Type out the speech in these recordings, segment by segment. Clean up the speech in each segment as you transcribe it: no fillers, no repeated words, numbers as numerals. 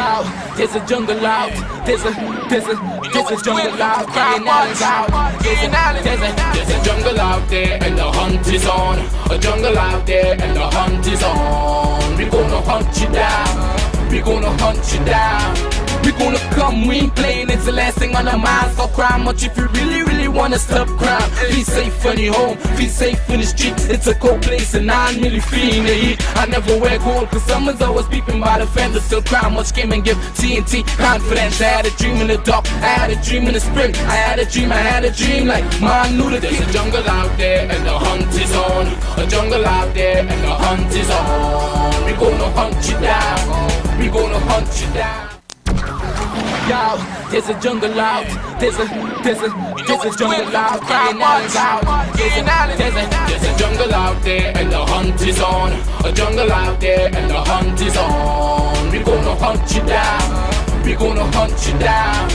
Yo, there's a jungle out. There's a jungle out. There's a jungle out there and the hunt is on. A jungle out there and the hunt is on. We gonna hunt you down. We gonna hunt you down. We gonna come, we ain't playing, it's the last thing on our minds. Stop crime much if you really wanna stop crime. Be safe in your home, be safe in the streets. It's a cold place and I'm really feeling the heat. I never wear gold cause someone's always peeping by the fence. Still crime much came and give TNT confidence. I had a dream in the dark, I had a dream in the spring. I had a dream like man knew that there's a jungle out there and the hunt is on. A jungle out there and the hunt is on. We gonna hunt you down. We gonna hunt you down. Yo, there's a jungle out. There's a jungle out. There's a jungle out there and the hunt is on. A jungle out there and the hunt is on. We gonna hunt you down. We gonna hunt you down.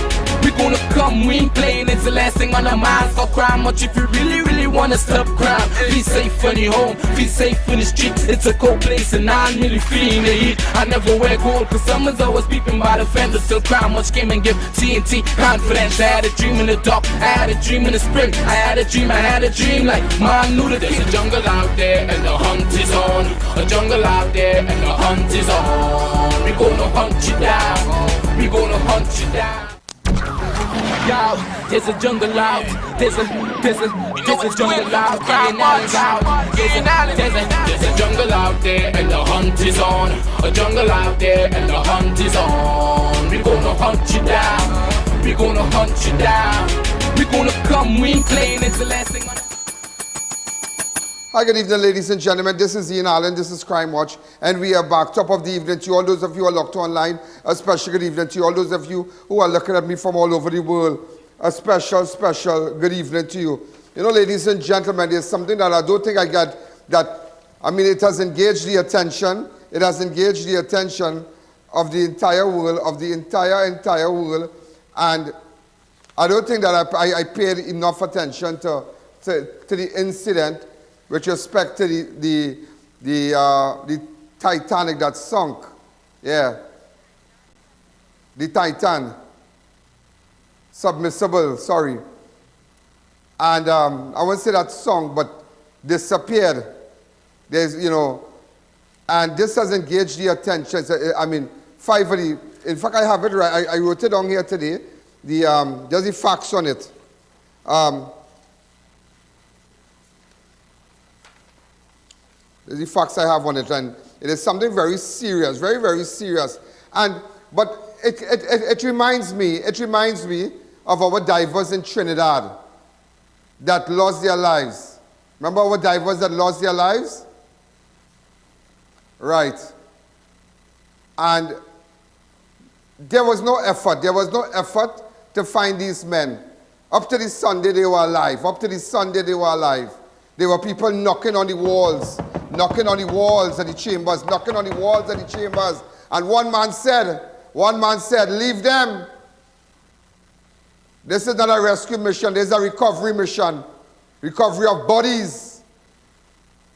We gonna come, we ain't playing, it's the last thing on our minds. Stop crime much if you really wanna stop crime. Be safe in your home, be safe in the streets. It's a cold place and I'm really feeling the heat. I never wear gold cause someone's always peeping by the fence. Still crime much came and give TNT confidence. I had a dream in the dark, I had a dream in the spring. I had a dream like man knew that there's a jungle out there and the hunt is on. A jungle out there and the hunt is on. We gonna hunt you down. We gonna hunt you down. Yo, there's a jungle out. There's a jungle out. There's a jungle out there and the hunt is on. A jungle out there and the hunt is on. We gonna hunt you down. We gonna hunt you down. We gonna come, we ain't playing, it's the last thing on. Hi, good evening, ladies and gentlemen. This is I.A.N, this is Crime Watch, and we are back. Top of the evening to all those of you who are locked online. A special good evening to all those of you who are looking at me from all over the world. A special good evening to you. You know, ladies and gentlemen, there's something that I don't think I get that, I mean, it has engaged the attention. It has engaged the attention of the entire world, of the entire world, and I don't think that I paid enough attention to the incident with respect to the Titanic that sunk. Yeah. The Titan. Submersible, sorry. And I won't say that sunk, but disappeared. There's, you know, and this has engaged the attention. So, I mean, in fact, I have it right. I wrote it down here today. There's the facts on it. There's the facts I have on it, and it is something very serious, very serious. But it reminds me of our divers in Trinidad that lost their lives. Remember our divers that lost their lives? Right. And there was no effort to find these men. Up to this Sunday they were alive. There were people knocking on the walls of the chambers, and one man said, leave them. This is not a rescue mission, this is a recovery mission. Recovery of bodies.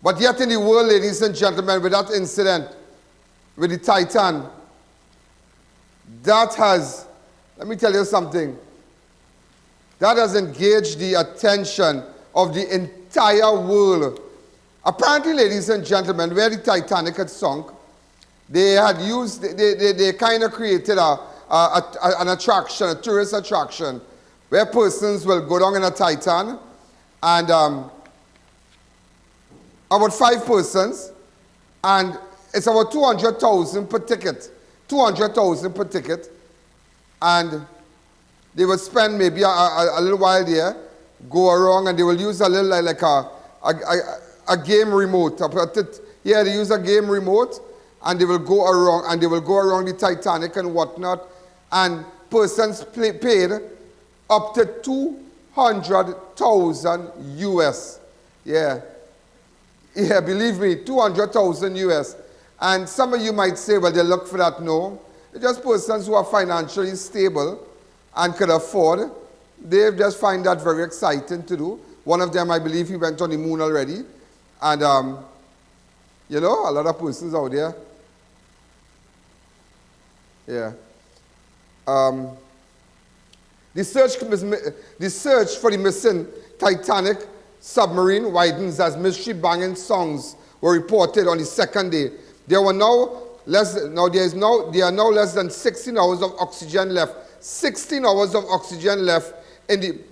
But yet in the world, ladies and gentlemen, with that incident, with the Titan, that has, let me tell you something, that has engaged the attention of the entire world. Apparently, ladies and gentlemen, where the Titanic had sunk, they had used, they kind of created an attraction, a tourist attraction, where persons will go down in a Titan, and about 5 persons, and it's about 200,000 per ticket. 200,000 per ticket, and they will spend maybe a little while there, go around, and they will use a little like a game remote. Yeah, they use a game remote, and they will go around, the Titanic and whatnot, and persons paid up to 200,000 US. Yeah, believe me, 200,000 US. And some of you might say, well, they look for that. No, it's just persons who are financially stable and could afford. They just find that very exciting to do. One of them, I believe, he went on the moon already. And, you know, a lot of persons out there. Yeah. The search for the missing Titanic submarine widens as mystery banging songs were reported on the second day. There are now less than 16 hours of oxygen left. 16 hours of oxygen left in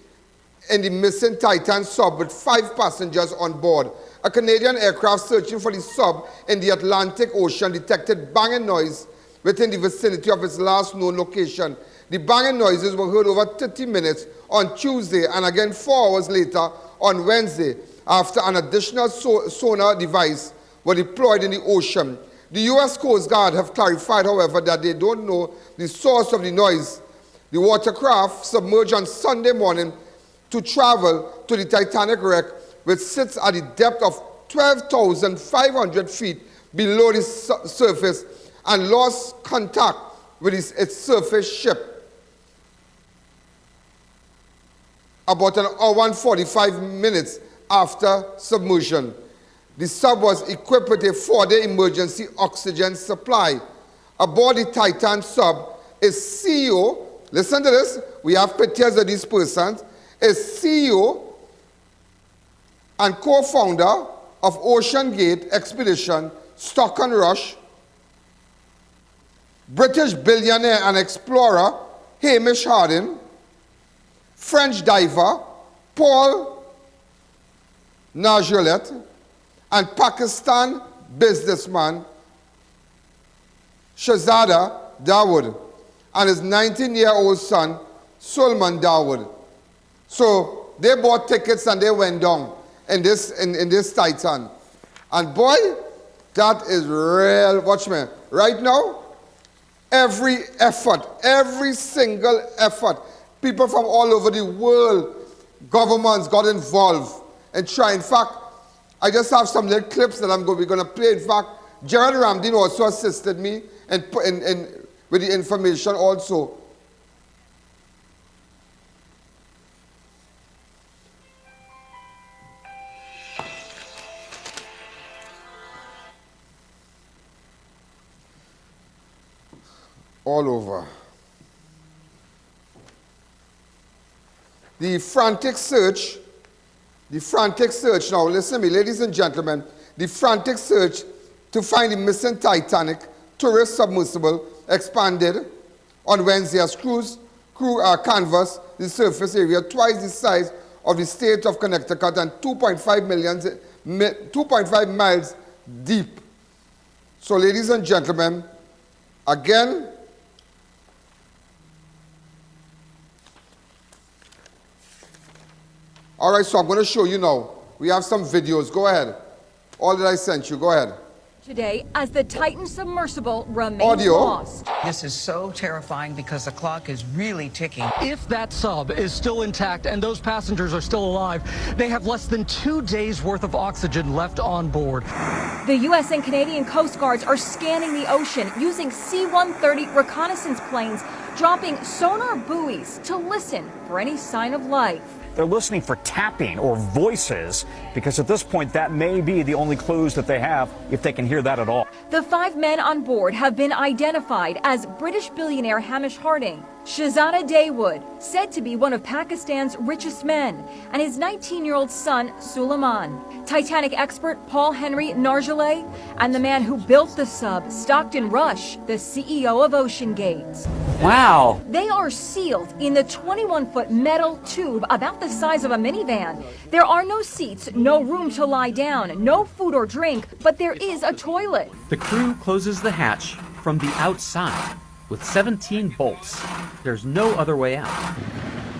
the missing Titan sub with 5 passengers on board. A Canadian aircraft searching for the sub in the Atlantic Ocean detected banging noise within the vicinity of its last known location. The banging noises were heard over 30 minutes on Tuesday and again 4 hours later on Wednesday after an additional sonar device was deployed in the ocean. The U.S. Coast Guard have clarified, however, that they don't know the source of the noise. The watercraft submerged on Sunday morning to travel to the Titanic wreck, which sits at the depth of 12,500 feet below the surface, and lost contact with its surface ship about an hour and 45 minutes after submersion. The sub was equipped with a 4-day emergency oxygen supply. Aboard the Titan sub is CEO, listen to this, we have pictures of these persons, is CEO and co-founder of Ocean Gate Expedition, Stockton Rush, British billionaire and explorer Hamish Harding, French diver Paul Nargeolet, and Pakistan businessman Shahzada Dawood and his 19-year-old son Sulman Dawood. So they bought tickets and they went down in this Titan. And boy, that is real. Watch me. Right now, every effort, every single effort, people from all over the world, governments got involved and try. In fact, I just have some little clips that we're going to play. In fact, Gerald Ramdin also assisted me with the information also. All over. The frantic search, now listen to me, ladies and gentlemen, the frantic search to find the missing Titanic tourist submersible expanded on Wednesday as crew canvassed the surface area twice the size of the state of Connecticut and 2.5 miles deep. So ladies and gentlemen, again, all right, so I'm going to show you now. We have some videos. Go ahead. All that I sent you. Go ahead. Today, as the Titan submersible remains Audio. lost. This is so terrifying because the clock is really ticking. If that sub is still intact and those passengers are still alive, they have less than 2 days worth of oxygen left on board. The U.S. and Canadian Coast Guards are scanning the ocean using C-130 reconnaissance planes, dropping sonar buoys to listen for any sign of life. They're listening for tapping or voices because at this point that may be the only clues that they have, if they can hear that at all. The 5 men on board have been identified as British billionaire Hamish Harding, Shahzada Dawood, said to be one of Pakistan's richest men, and his 19-year-old son Sulaiman. Titanic expert Paul Henry Nargeolet, and the man who built the sub, Stockton Rush, the CEO of Ocean Gate. Wow. They are sealed in the 21-foot metal tube about the size of a minivan. There are no seats, no room to lie down, no food or drink, but there is a toilet. The crew closes the hatch from the outside with 17 bolts. There's no other way out.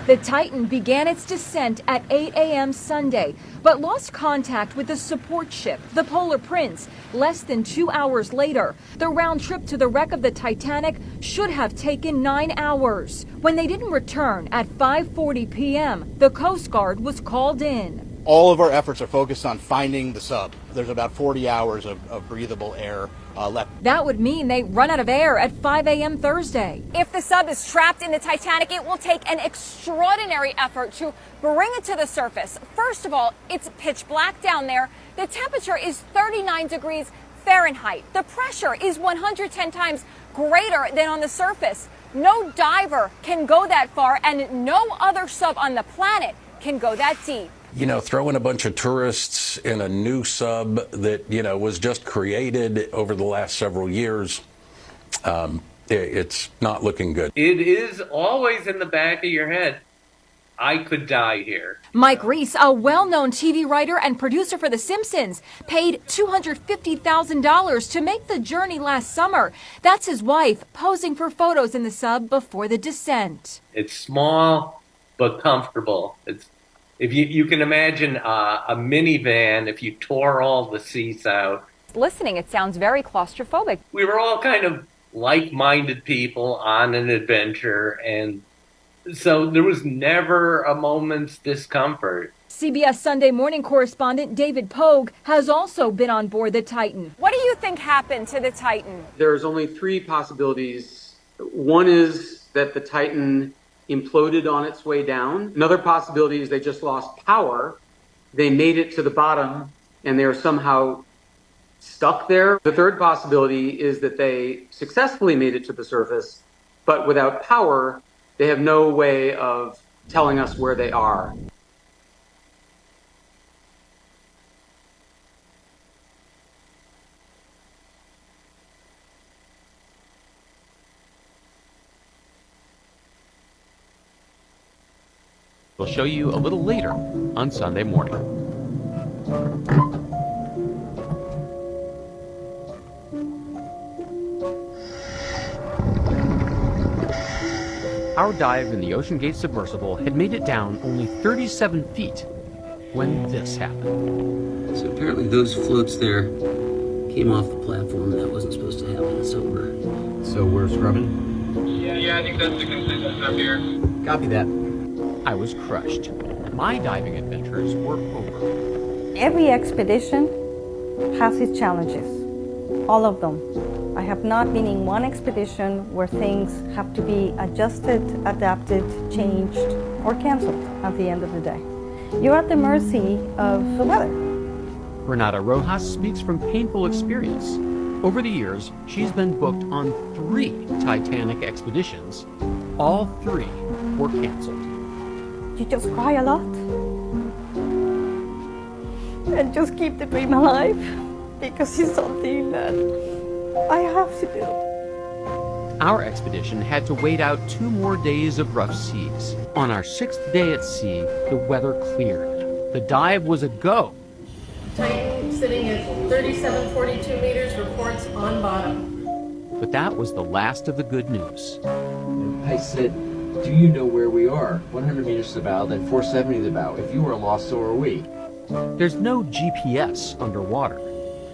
The Titan began its descent at 8 a.m. Sunday, but lost contact with the support ship, the Polar Prince, less than 2 hours later. The round trip to the wreck of the Titanic should have taken 9 hours. When they didn't return at 5:40 p.m., the Coast Guard was called in. All of our efforts are focused on finding the sub. There's about 40 hours of breathable air left. That would mean they run out of air at 5 a.m. Thursday. If the sub is trapped in the Titanic, it will take an extraordinary effort to bring it to the surface. First of all, it's pitch black down there. The temperature is 39 degrees Fahrenheit. The pressure is 110 times greater than on the surface. No diver can go that far, and no other sub on the planet can go that deep. You know, throwing a bunch of tourists in a new sub that, you know, was just created over the last several years, it's not looking good. It is always in the back of your head. I could die here. Mike Reese, a well-known TV writer and producer for The Simpsons, paid $250,000 to make the journey last summer. That's his wife posing for photos in the sub before the descent. It's small but comfortable. It's if you can imagine a minivan if you tore all the seats out. Listening, it sounds very claustrophobic. We were all kind of like-minded people on an adventure, and so there was never a moment's discomfort. CBS Sunday Morning correspondent David Pogue has also been on board the Titan. What do you think happened to the Titan? There's only three possibilities. One is that the Titan imploded on its way down. Another possibility is they just lost power. They made it to the bottom and they are somehow stuck there. The third possibility is that they successfully made it to the surface, but without power, they have no way of telling us where they are. We'll show you a little later on Sunday morning. Our dive in the Ocean Gate submersible had made it down only 37 feet when this happened. So apparently those floats there came off the platform, and that wasn't supposed to happen, so we're scrubbing? Yeah, I think that's the consensus up here. Copy that. I was crushed. My diving adventures were over. Every expedition has its challenges, all of them. I have not been in one expedition where things have to be adjusted, adapted, changed, or canceled at the end of the day. You're at the mercy of the weather. Renata Rojas speaks from painful experience. Over the years, she's been booked on 3 Titanic expeditions. All 3 were canceled. You just cry a lot and just keep the dream alive, because it's something that I have to do. Our expedition had to wait out 2 more days of rough seas. On our 6th day at sea, the weather cleared. The dive was a go. Titan sitting at 3742 meters, reports on bottom. But that was the last of the good news. I said, do you know where we are? 100 meters to the bow, then 470 to the bow. If you are lost, so are we. There's no GPS underwater,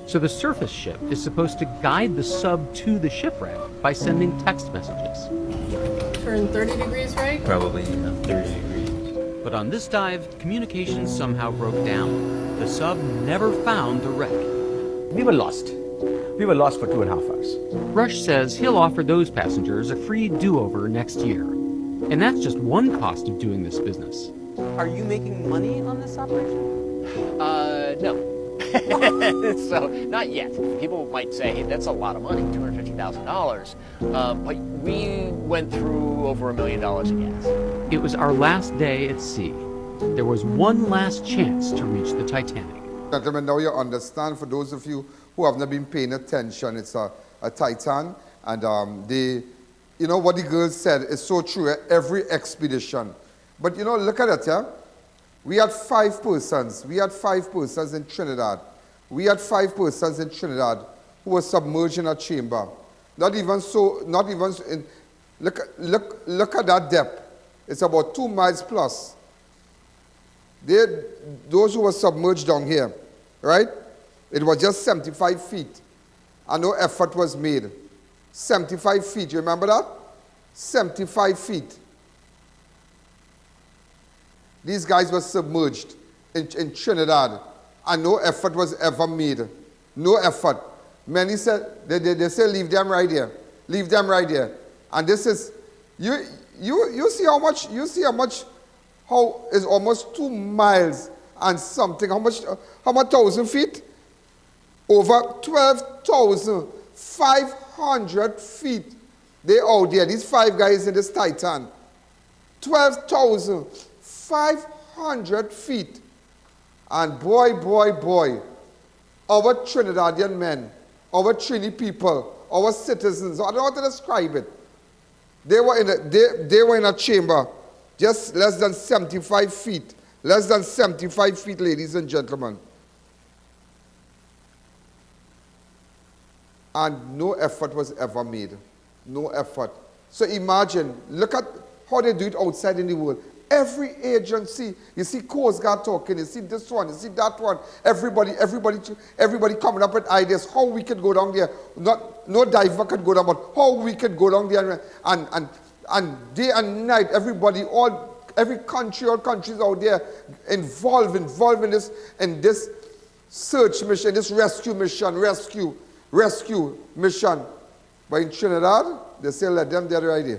so the surface ship is supposed to guide the sub to the shipwreck by sending text messages. Turn 30 degrees right? Probably 30 degrees. But on this dive, communication somehow broke down. The sub never found the wreck. We were lost. We were lost for 2.5 hours. Rush says he'll offer those passengers a free do-over next year. And that's just one cost of doing this business. Are you making money on this operation? No. So, not yet. People might say, hey, that's a lot of money, $250,000. But we went through over $1 million in gas. It was our last day at sea. There was one last chance to reach the Titanic. Gentlemen, now you understand, for those of you who have not been paying attention, it's a Titan, and you know what the girls said is so true at every expedition. But you know, look at it, yeah? We had 5 persons. We had 5 persons in Trinidad. We had 5 persons in Trinidad who were submerged in a chamber. Not even in, look at that depth. It's about 2 miles plus. Those who were submerged down here, right? It was just 75 feet. And no effort was made. 75 feet, you remember that? 75 feet. These guys were submerged in Trinidad, and no effort was ever made. No effort. Many said, they say, leave them right here. Leave them right here. And this is, you see how much is almost 2 miles and something. How much 1,000 feet? over 12,500 feet. They out there, these 5 guys in this Titan. 12,500 feet. And boy, boy, boy, our Trinidadian men, our Trini people, our citizens, I don't know how to describe it. They were in a chamber just less than 75 feet. Less than 75 feet, ladies and gentlemen. And no effort was ever made. No effort. So imagine, look at how they do it outside in the world. Every agency, you see Coast Guard talking, you see this one, you see that one. Everybody coming up with ideas how we could go down there. No diver could go down, but how we could go down there and day and night, every country, all countries out there involved in this search mission, this rescue mission. But in Trinidad, they say let them do the idea.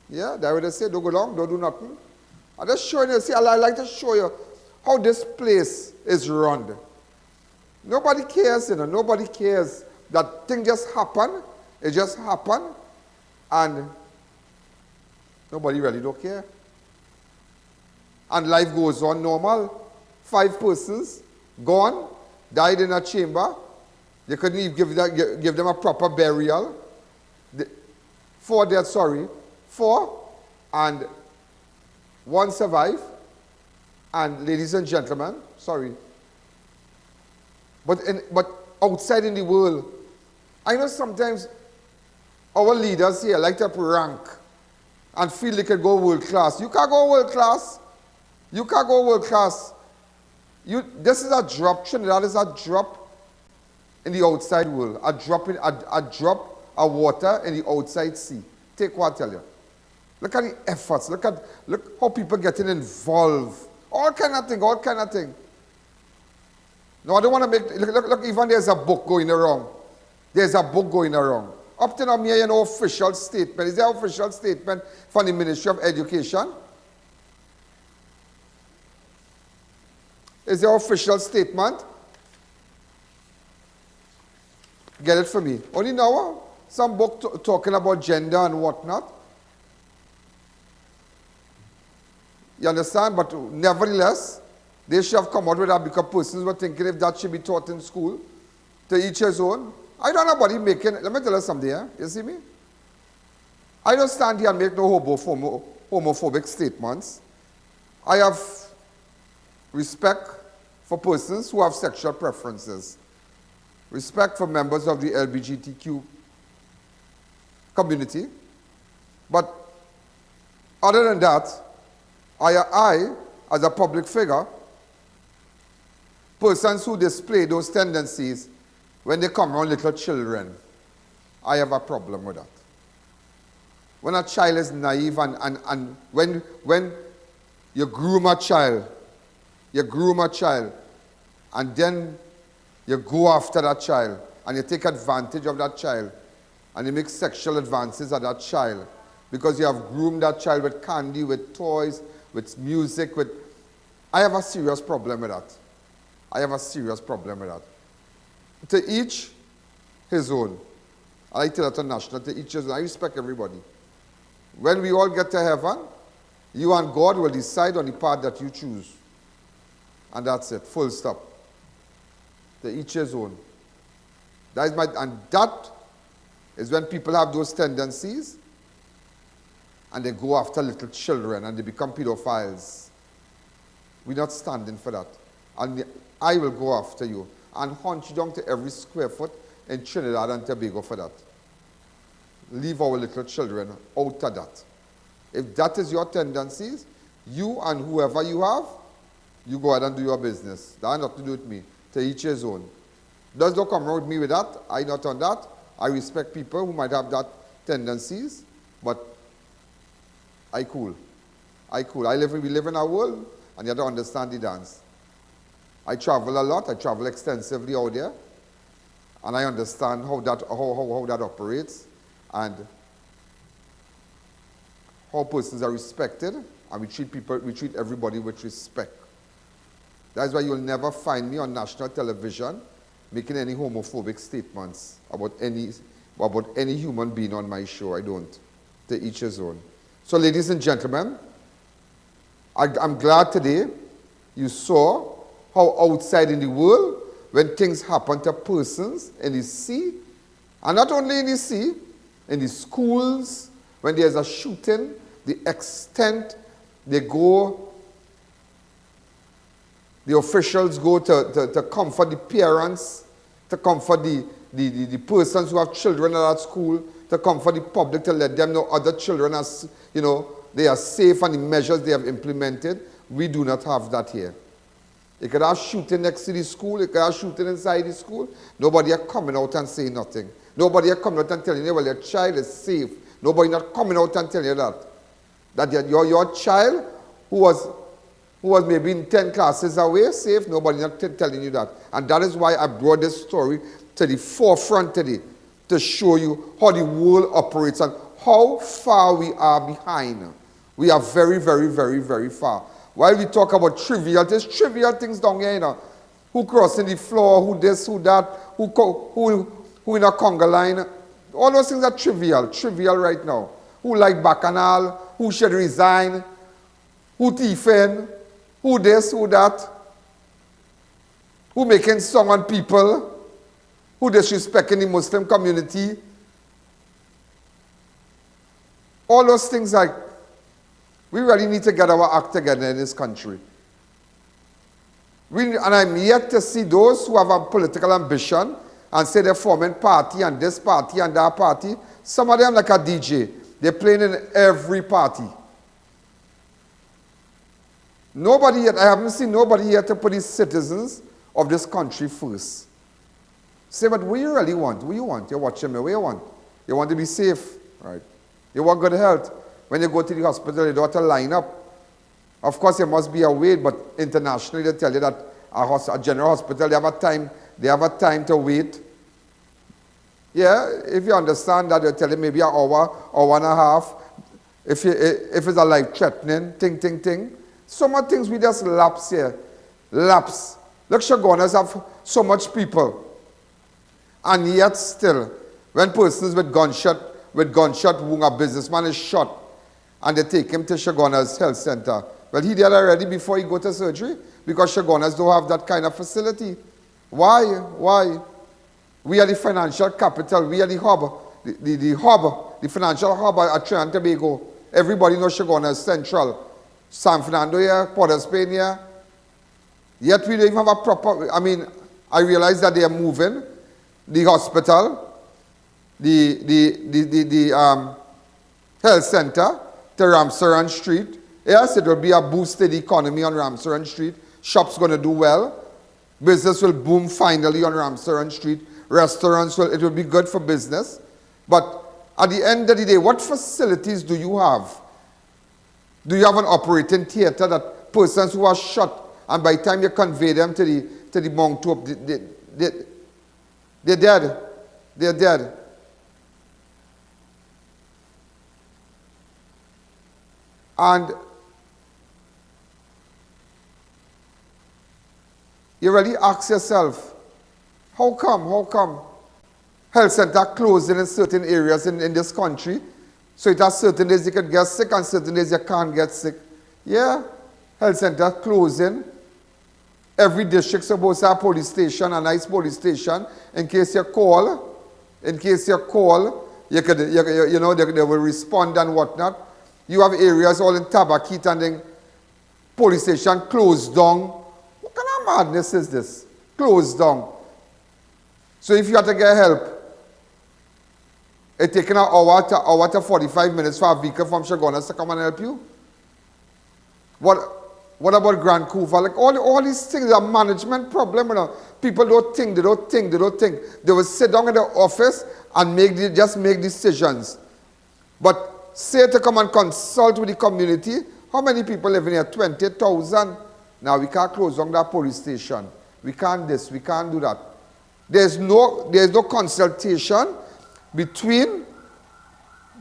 Yeah, that's what they say, don't go down, don't do nothing. I'm just showing you, see, I like to show you how this place is run. Nobody cares, you know, nobody cares. That thing just happened, it just happened, and nobody really don't care. And life goes on normal. 5 persons gone, died in a chamber. You couldn't even give them a proper burial. 4 dead, 4, and 1 survived. And ladies and gentlemen, but outside in the world, I know sometimes our leaders here like to rank and feel they can go world class. You can't go world class. You can't go world class. This is a drop. Trinidad is a drop in the outside world. A drop of water in the outside sea. Take what I tell you. Look at the efforts. Look how people getting involved. All kind of thing. No, I don't want to make. Look. Even there's a book going around. Up to now, me no official statement. Is there an official statement from the Ministry of Education? Is there an official statement? Get it for me. Only now, some book talking about gender and whatnot. You understand? But nevertheless, they should have come out with that because persons were thinking if that should be taught in school, to each his own. I don't know about making, let me tell you something here. You see me? I don't stand here and make no homophobic statements. I have respect for persons who have sexual preferences. Respect for members of the LGBTQ community. But other than that, I, as a public figure, persons who display those tendencies when they come around little children, I have a problem with that. When a child is naive and when you groom a child, and then you go after that child, and you take advantage of that child, and you make sexual advances at that child, because you have groomed that child with candy, with toys, with music, I have a serious problem with that. To each his own. I like to that national, to each his own. I respect everybody. When we all get to heaven, you and God will decide on the path that you choose. And that's it, full stop. To each his own. And that is when people have those tendencies and they go after little children and they become pedophiles. We're not standing for that. And I will go after you and hunt you down to every square foot in Trinidad and Tobago for that. Leave our little children out of that. If that is your tendencies, you and whoever you have, you go ahead and do your business. That has nothing to do with me. To each his own. Does not come around with me with that. I not on that. I respect people who might have that tendencies, but I cool. We live in a world, and you have to understand the dance. I travel a lot. I travel extensively out there, and I understand how that operates, and how persons are respected, and we treat everybody with respect. That's why you'll never find me on national television making any homophobic statements about any human being on my show. I don't. To each his own. So, ladies and gentlemen, I'm glad today you saw how outside in the world, when things happen to persons in the sea, and not only in the sea, in the schools, when there's a shooting, the extent they go, the officials go to comfort the parents, to comfort the persons who have children at that school, to comfort the public, to let them know other children are, they are safe and the measures they have implemented. We do not have that here. You could have shooting next to the school, you could have shooting inside the school. Nobody are coming out and saying nothing. Nobody are coming out and telling you, well, your child is safe. Nobody not coming out and telling you that. That your child, who was maybe in 10 classes away, safe, nobody not telling you that. And that is why I brought this story to the forefront today, to show you how the world operates and how far we are behind. We are very, very, very, very far. While we talk about trivial things down here, who crossing the floor, who this, who that, who in a conga line. All those things are trivial right now. Who like Bacchanal, who should resign, who thiefing, who this, who that, who making song on people, who disrespecting the Muslim community. All those things we really need to get our act together in this country. And I'm yet to see those who have a political ambition and say they're forming party and this party and that party. Some of them like a DJ. They're playing in every party. Nobody yet, I haven't seen nobody yet to put the citizens of this country first. Say, but what you really want? What you want? You're watching me. What you want? You want to be safe, right? You want good health. When you go to the hospital, you don't have to line up. Of course, there must be a wait, but internationally they tell you that a general hospital, they have a time to wait. Yeah, if you understand that, they'll tell you maybe an hour and a half. If it's a life-threatening thing. So many things we just lapse here. Lapse. Look, Shagonas have so much people. And yet still, when persons with gunshot wound, a businessman is shot, and they take him to Shagona's health center. Well, he did already before he go to surgery, because Shagonas don't have that kind of facility. Why? We are the financial capital. We are the hub, the financial hub at Trinidad and Tobago. Everybody knows Shagona is central. San Fernando here, Port of Spain here. Yet we don't even have a proper, I realize that they are moving the hospital, the health center to Ramsaran Street. Yes, it will be a boost to the economy on Ramsaran Street. Shops going to do well. Business will boom finally on Ramsaran Street. Restaurants, it will be good for business. But at the end of the day, what facilities do you have? Do you have an operating theater that persons who are shot, and by the time you convey them to the Mount Hope, they're dead. They're dead. And you really ask yourself, how come health center closing in certain areas in this country? So it has certain days you can get sick and certain days you can't get sick. Yeah, health center closing. Every district supposed to have a police station, a nice police station, in case you call. In case you call, they will respond and whatnot. You have areas all in Tabakit and then police station closed down. What kind of madness is this? Closed down. So if you have to get help, it's taking an hour to 45 minutes for a vehicle from Shagonas to come and help you. What about Grand Couva? Like all these things are management problem. People don't think. They will sit down in the office and just make decisions. But say to come and consult with the community, how many people live in here? 20,000. Now we can't close down that police station. We can't this, we can't do that. There's no consultation between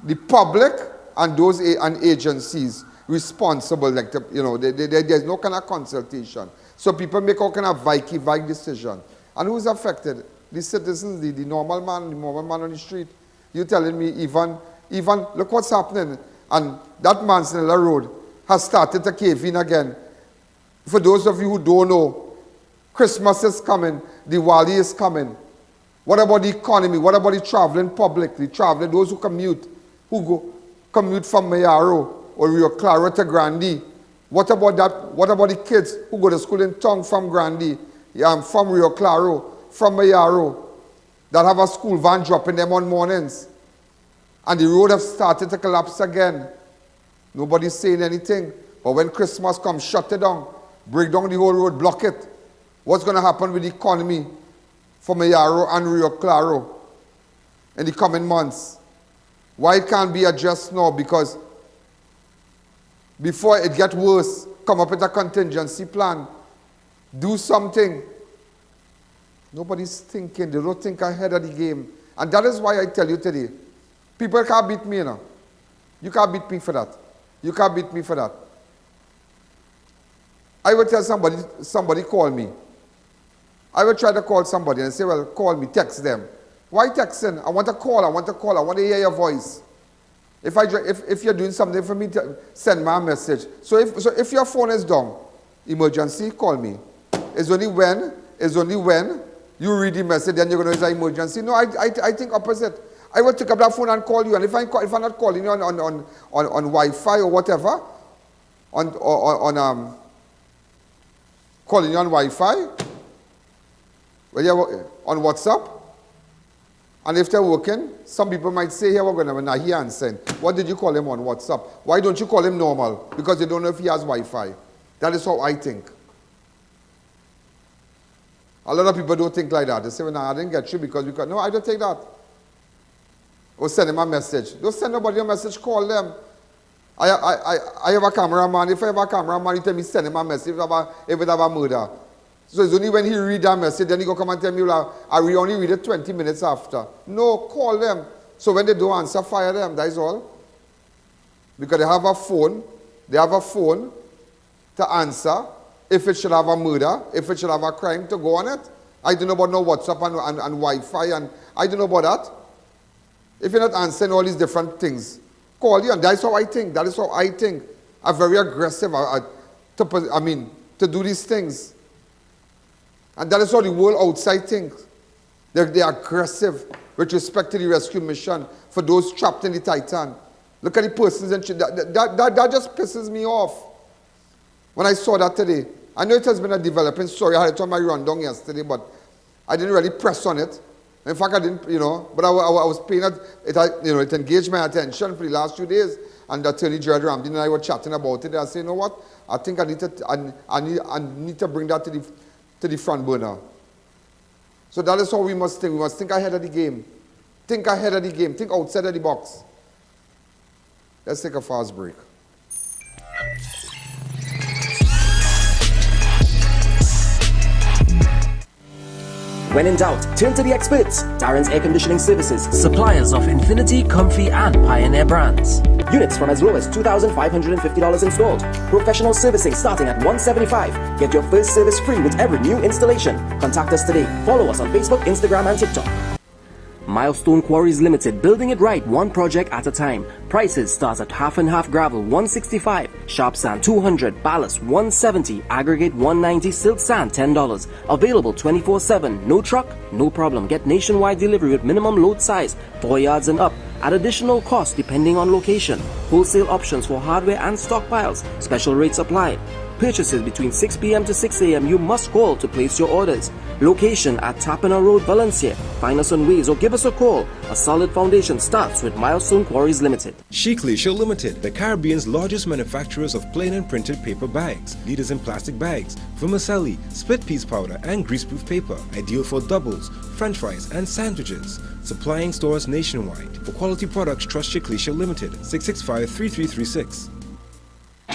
the public and those agencies responsible. There's no kind of consultation. So people make all kind of Vicky decision. And who's affected? The citizens, the normal man on the street. You telling me even look what's happening. And that Manzanilla Road has started to cave in again. For those of you who don't know, Christmas is coming, Diwali is coming. What about the economy? What about the traveling public, those who commute from Mayaro or Rio Claro to Grande? What about that? What about the kids who go to school in Tong from Grande, from Rio Claro, from Mayaro, that have a school van dropping them on mornings? And the road has started to collapse again. Nobody's saying anything. But when Christmas comes, shut it down. Break down the whole road, block it. What's going to happen with the economy for Mayaro and Rio Claro in the coming months? Why it can't be addressed now? Because before it gets worse, come up with a contingency plan. Do something. Nobody's thinking. They don't think ahead of the game. And that is why I tell you today, people can't beat me, you know. You can't beat me for that. You can't beat me for that. I would tell somebody call me. I would try to call somebody and say, well, call me, text them. Why texting? I want to call, I want to hear your voice. If you're doing something for me, send me a message. So if your phone is down, emergency, call me. It's only when you read the message, then you're going to use an emergency. No, I think opposite. I will take up that phone and call you. And if I'm not calling you on Wi-Fi or whatever, calling you on Wi-Fi, on WhatsApp, and if they're working, some people might say, here, we're going to have a Nahi answer. What did you call him on WhatsApp? Why don't you call him normal? Because you don't know if he has Wi-Fi. That is how I think. A lot of people don't think like that. They say, well, no, I didn't get you because no, I don't take that. Or send him a message. Don't send nobody a message, call them. I have a cameraman. If I have a cameraman, he tell me send him a message if it have a murder. So it's only when he read that message, then he go come and tell me, well, I only read it 20 minutes after. No, call them. So when they don't answer, fire them. That is all. Because they have a phone to answer if it should have a murder, if it should have a crime to go on it. I don't know about no WhatsApp and Wi-Fi, and I don't know about that. If you're not answering all these different things, call you, and that's how I think. That is how I think. I'm very aggressive to do these things. And that is how the world outside thinks. They're aggressive with respect to the rescue mission for those trapped in the Titan. Look at the persons and shit. That just pisses me off. When I saw that today, I know it has been a developing story. I had it on my rundown yesterday, but I didn't really press on it. In fact, I didn't, but I was paying it. It engaged my attention for the last few days. And Attorney Gerald Ramsey and I were chatting about it. I said, you know what? I think I need to bring that to the front burner. So that is how we must think. We must think ahead of the game. Think ahead of the game. Think outside of the box. Let's take a fast break. When in doubt, turn to the experts. Darren's Air Conditioning Services, suppliers of Infinity, Comfy, and Pioneer brands. Units from as low as $2,550 installed. Professional servicing starting at $175. Get your first service free with every new installation. Contact us today. Follow us on Facebook, Instagram, and TikTok. Milestone Quarries Limited, building it right one project at a time. Prices start at half and half gravel $165, sharp sand $200, ballast $170, aggregate $190, silt sand $10. Available 24/7. No truck, no problem. Get nationwide delivery with minimum load size 4 yards and up at additional cost depending on location. Wholesale options for hardware and stockpiles. Special rates apply. Purchases between 6 p.m. to 6 a.m. You must call to place your orders. Location at Tapena Road, Valencia. Find us on Waze or give us a call. A solid foundation starts with Milestone Quarries Limited. Sheikhlisha Limited, the Caribbean's largest manufacturers of plain and printed paper bags. Leaders in plastic bags, vermicelli, split piece powder, and greaseproof paper. Ideal for doubles, french fries, and sandwiches. Supplying stores nationwide. For quality products, trust Sheikhlisha Limited. 665-3336.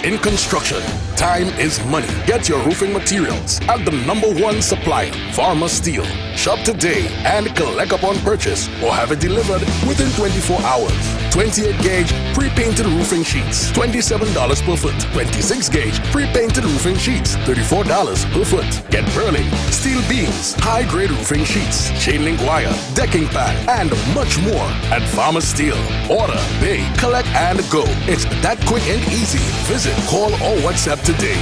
In construction, time is money. Get your roofing materials at the #1 supplier, Farmer Steel. Shop today and collect upon purchase or have it delivered within 24 hours. 28 gauge pre-painted roofing sheets, $27 per foot. 26 gauge pre-painted roofing sheets, $34 per foot. Get Burling, steel beams, high-grade roofing sheets, chain link wire, decking pad, and much more at Farmer Steel. Order, pay, collect, and go. It's that quick and easy. Visit, call, or WhatsApp today.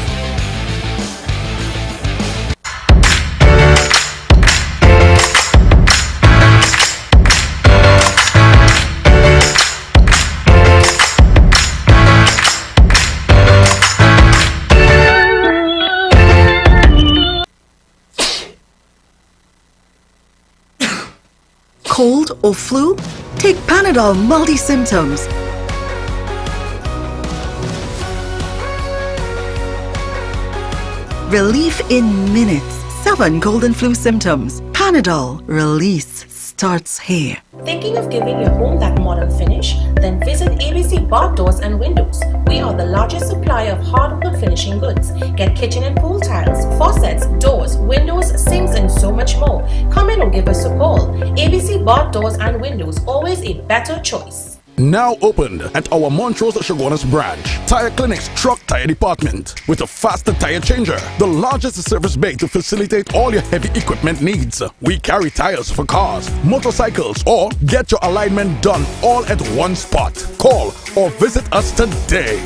Cold or flu? Take Panadol multi-symptoms. Relief in minutes. 7 cold and flu symptoms. Panadol. Release starts here. Thinking of giving your home that modern finish? Then visit ABC Bar Doors and Windows. We are the largest supplier of hardwood finishing goods. Get kitchen and pool tiles, faucets, doors, windows, sinks, and so much more. Come in or give us a call. ABC Bar Doors and Windows, always a better choice. Now opened at our Montrose Chaguanas branch. Tire Clinic's truck tire department with a faster tire changer. The largest service bay to facilitate all your heavy equipment needs. We carry tires for cars, motorcycles, or get your alignment done all at one spot. Call or visit us today.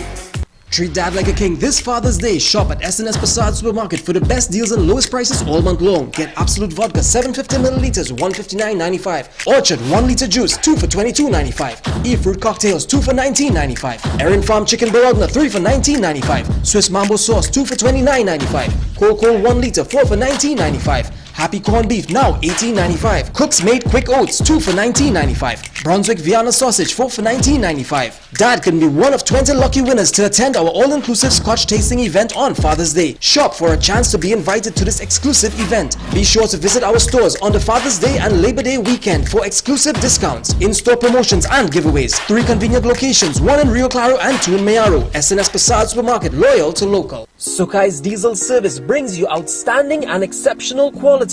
Treat dad like a king this Father's Day. Shop at S&S Passade Supermarket for the best deals and lowest prices all month long. Get Absolute Vodka 750 milliliters, $159.95. Orchard 1 liter juice, 2 for $22.95. E-Fruit cocktails, 2 for $19.95. Erin Farm Chicken Bologna, 3 for $19.95. Swiss Mambo sauce, 2 for $29.95. Cocoa 1 liter, 4 for $19.95. Happy Corned Beef, now $18.95. Cook's Made Quick Oats, 2 for $19.95. Brunswick Vienna Sausage, 4 for $19.95. Dad can be one of 20 lucky winners to attend our all-inclusive Scotch tasting event on Father's Day. Shop for a chance to be invited to this exclusive event. Be sure to visit our stores on the Father's Day and Labor Day weekend for exclusive discounts, in-store promotions, and giveaways. 3 convenient locations, 1 in Rio Claro and 2 in Mayaro. S&S Passade Supermarket, loyal to local. Sukai's Diesel Service brings you outstanding and exceptional quality.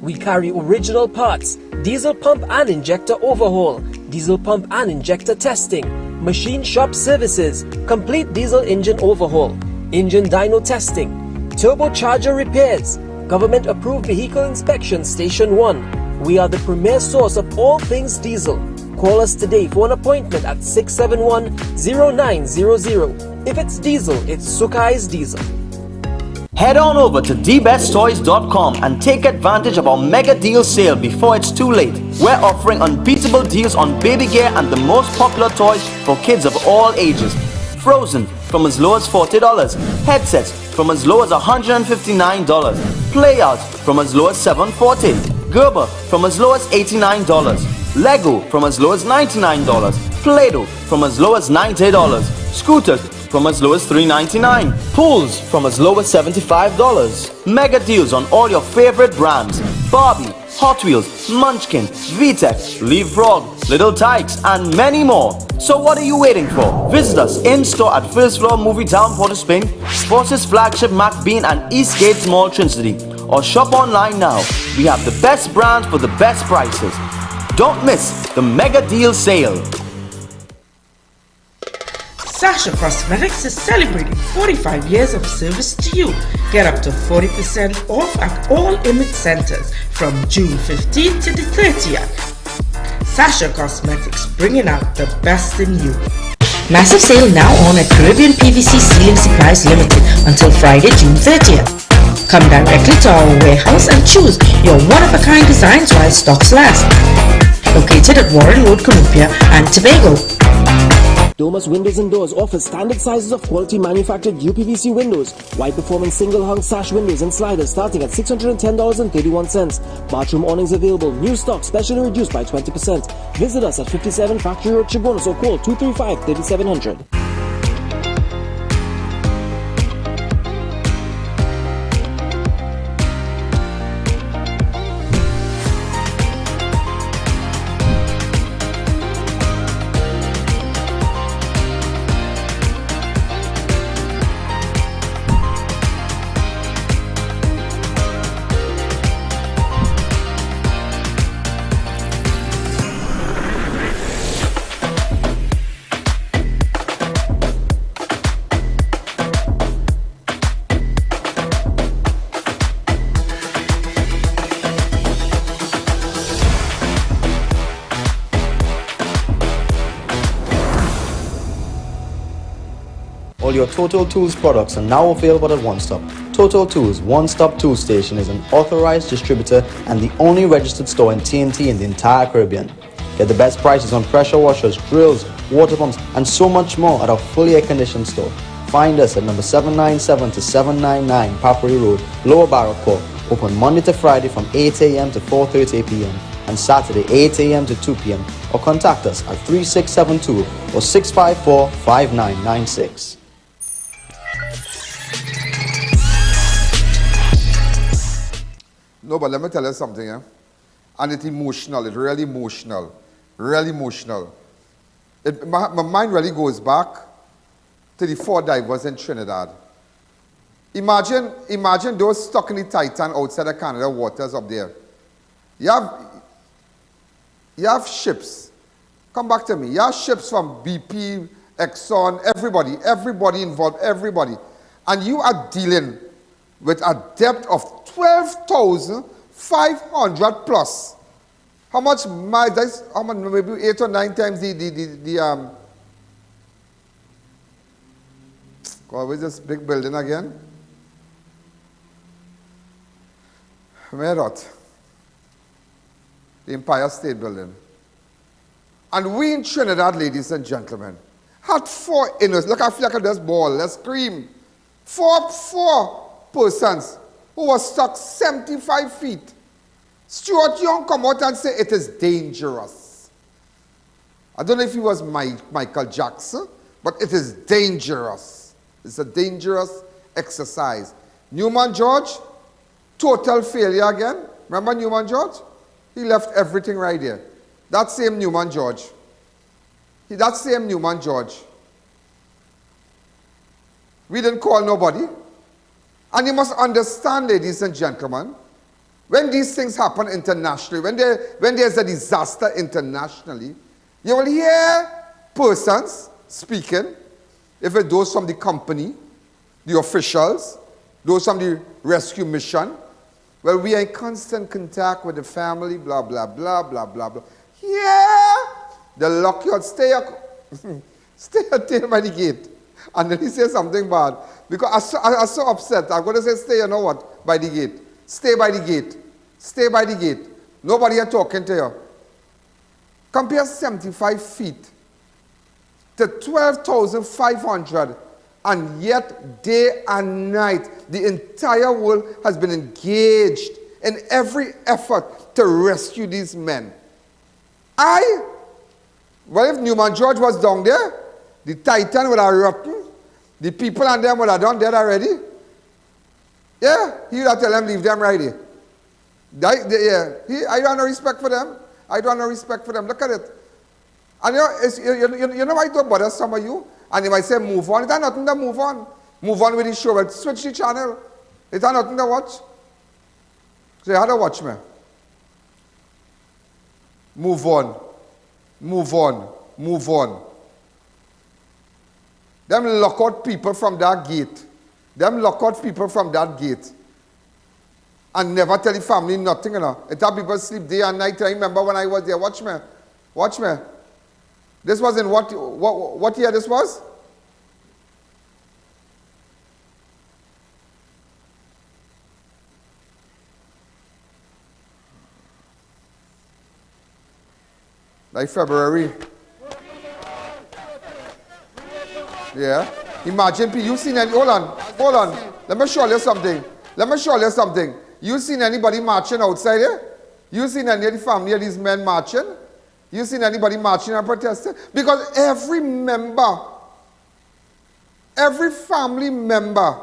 We carry original parts, diesel pump and injector overhaul, diesel pump and injector testing, machine shop services, complete diesel engine overhaul, engine dyno testing, turbocharger repairs, government approved vehicle inspection station 1. We are the premier source of all things diesel. Call us today for an appointment at 671-0900. If it's diesel, it's Sukai's Diesel. Head on over to dbesttoys.com and take advantage of our mega deal sale before it's too late. We're offering unbeatable deals on baby gear and the most popular toys for kids of all ages. Frozen from as low as $40, headsets from as low as $159, playouts from as low as $740, Gerber from as low as $89, Lego from as low as $99, Play-Doh from as low as $90, scooters from as low as $3.99. Pools from as low as $75. Mega deals on all your favorite brands. Barbie, Hot Wheels, Munchkin, VTech, Leapfrog, Little Tykes, and many more. So what are you waiting for? Visit us in-store at First Floor Movie Town, Port of Spain, Forces Flagship McBean, and Eastgate Mall, Trinity. Or shop online now. We have the best brands for the best prices. Don't miss the mega deal sale. Sasha Cosmetics is celebrating 45 years of service to you. Get up to 40% off at all image centers from June 15th to the 30th. Sasha Cosmetics, bringing out the best in you. Massive sale now on at Caribbean PVC Ceiling Supplies Limited until Friday, June 30th. Come directly to our warehouse and choose your one-of-a-kind designs while stocks last. Located at Warren Road, Columbia and Tobago. Domus Windows and Doors offers standard sizes of quality manufactured UPVC windows, wide performing single hung sash windows and sliders starting at $610.31. Bathroom awnings available, new stock specially reduced by 20%. Visit us at 57 Factory Road, Chaguanas, or call 235-3700. All your Total Tools products are now available at One Stop. Total Tools One Stop Tool Station is an authorized distributor and the only registered store in TNT in the entire Caribbean. Get the best prices on pressure washers, drills, water pumps, and so much more at our fully air-conditioned store. Find us at number 797 to 799 Papri Road, Lower Barrackport. Open Monday to Friday from 8 a.m. to 4:30 p.m. and Saturday 8 a.m. to 2 p.m. or contact us at 3672 or 654-5996. No, but let me tell you something, and it's emotional, it's really emotional, really emotional. My mind really goes back to the 4 divers in Trinidad. Imagine those stuck in the Titan outside the Canada waters up there. You have ships. Come back to me. You have ships from BP, Exxon, everybody involved, everybody. And you are dealing with a depth of 12,500 plus. How much miles? How much? Maybe 8 or 9 times God, where's this big building again? Where at? The Empire State Building. And we in Trinidad, ladies and gentlemen, had 4 innocent. Look, I feel like this ball. Let's scream. 4 persons who were stuck 75 feet. Stuart Young come out and say it is dangerous. I don't know if he was Michael Jackson, but it is dangerous. It's a dangerous exercise. Newman George, total failure again. Remember Newman George? He left everything right here. That same Newman George. That same Newman George. We didn't call nobody. And you must understand, ladies and gentlemen, when these things happen internationally, when there's a disaster internationally, you will hear persons speaking, if it those from the company, the officials, those from the rescue mission. Well, we are in constant contact with the family, blah, blah, blah, blah, blah, blah. Yeah! They lock you out, stay till by the gate. And then he says something bad. Because I was so upset. I'm going to say, stay, you know what, by the gate. Stay by the gate. Stay by the gate. Nobody are talking to you. Compare 75 feet to 12,500. And yet, day and night, the entire world has been engaged in every effort to rescue these men. Well, if Newman George was down there, the Titan would have rotten. The people and them would have done that already. Yeah, he would have tell them, leave them right here. I don't have no respect for them. I don't have no respect for them. Look at it. And you know why it don't bother some of you? And they might say, move on. It has nothing to move on. Move on with the show. But switch the channel. It has nothing to watch. So you have to watch me. Move on. Move on. Move on. Them lock out people from that gate. Them lock out people from that gate. And never tell the family nothing, you know. It have people sleep day and night. I remember when I was there. Watch me. Watch me. This was in what year this was? Like February. Yeah. Imagine, you seen any, hold on. Let me show you something. You seen anybody marching outside here? You seen any of the family of these men marching? You seen anybody marching and protesting? Because every family member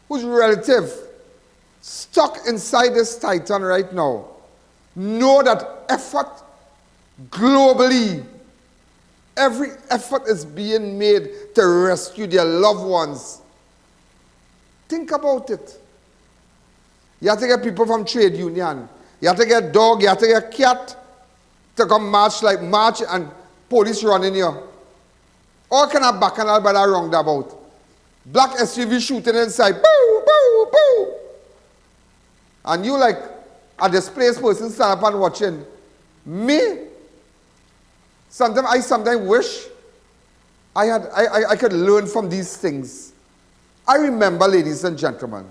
whose relative stuck inside this Titan right now, know that effort globally, every effort is being made to rescue their loved ones. Think about it. You have to get people from trade union. You have to get dog, you have to get cat to come march and police running here. All kind of bacchanal by that roundabout. Black SUV shooting inside. Boo, boo, boo. And you like a displaced person stand up and watching. Me? I sometimes wish I could learn from these things. I remember, ladies and gentlemen,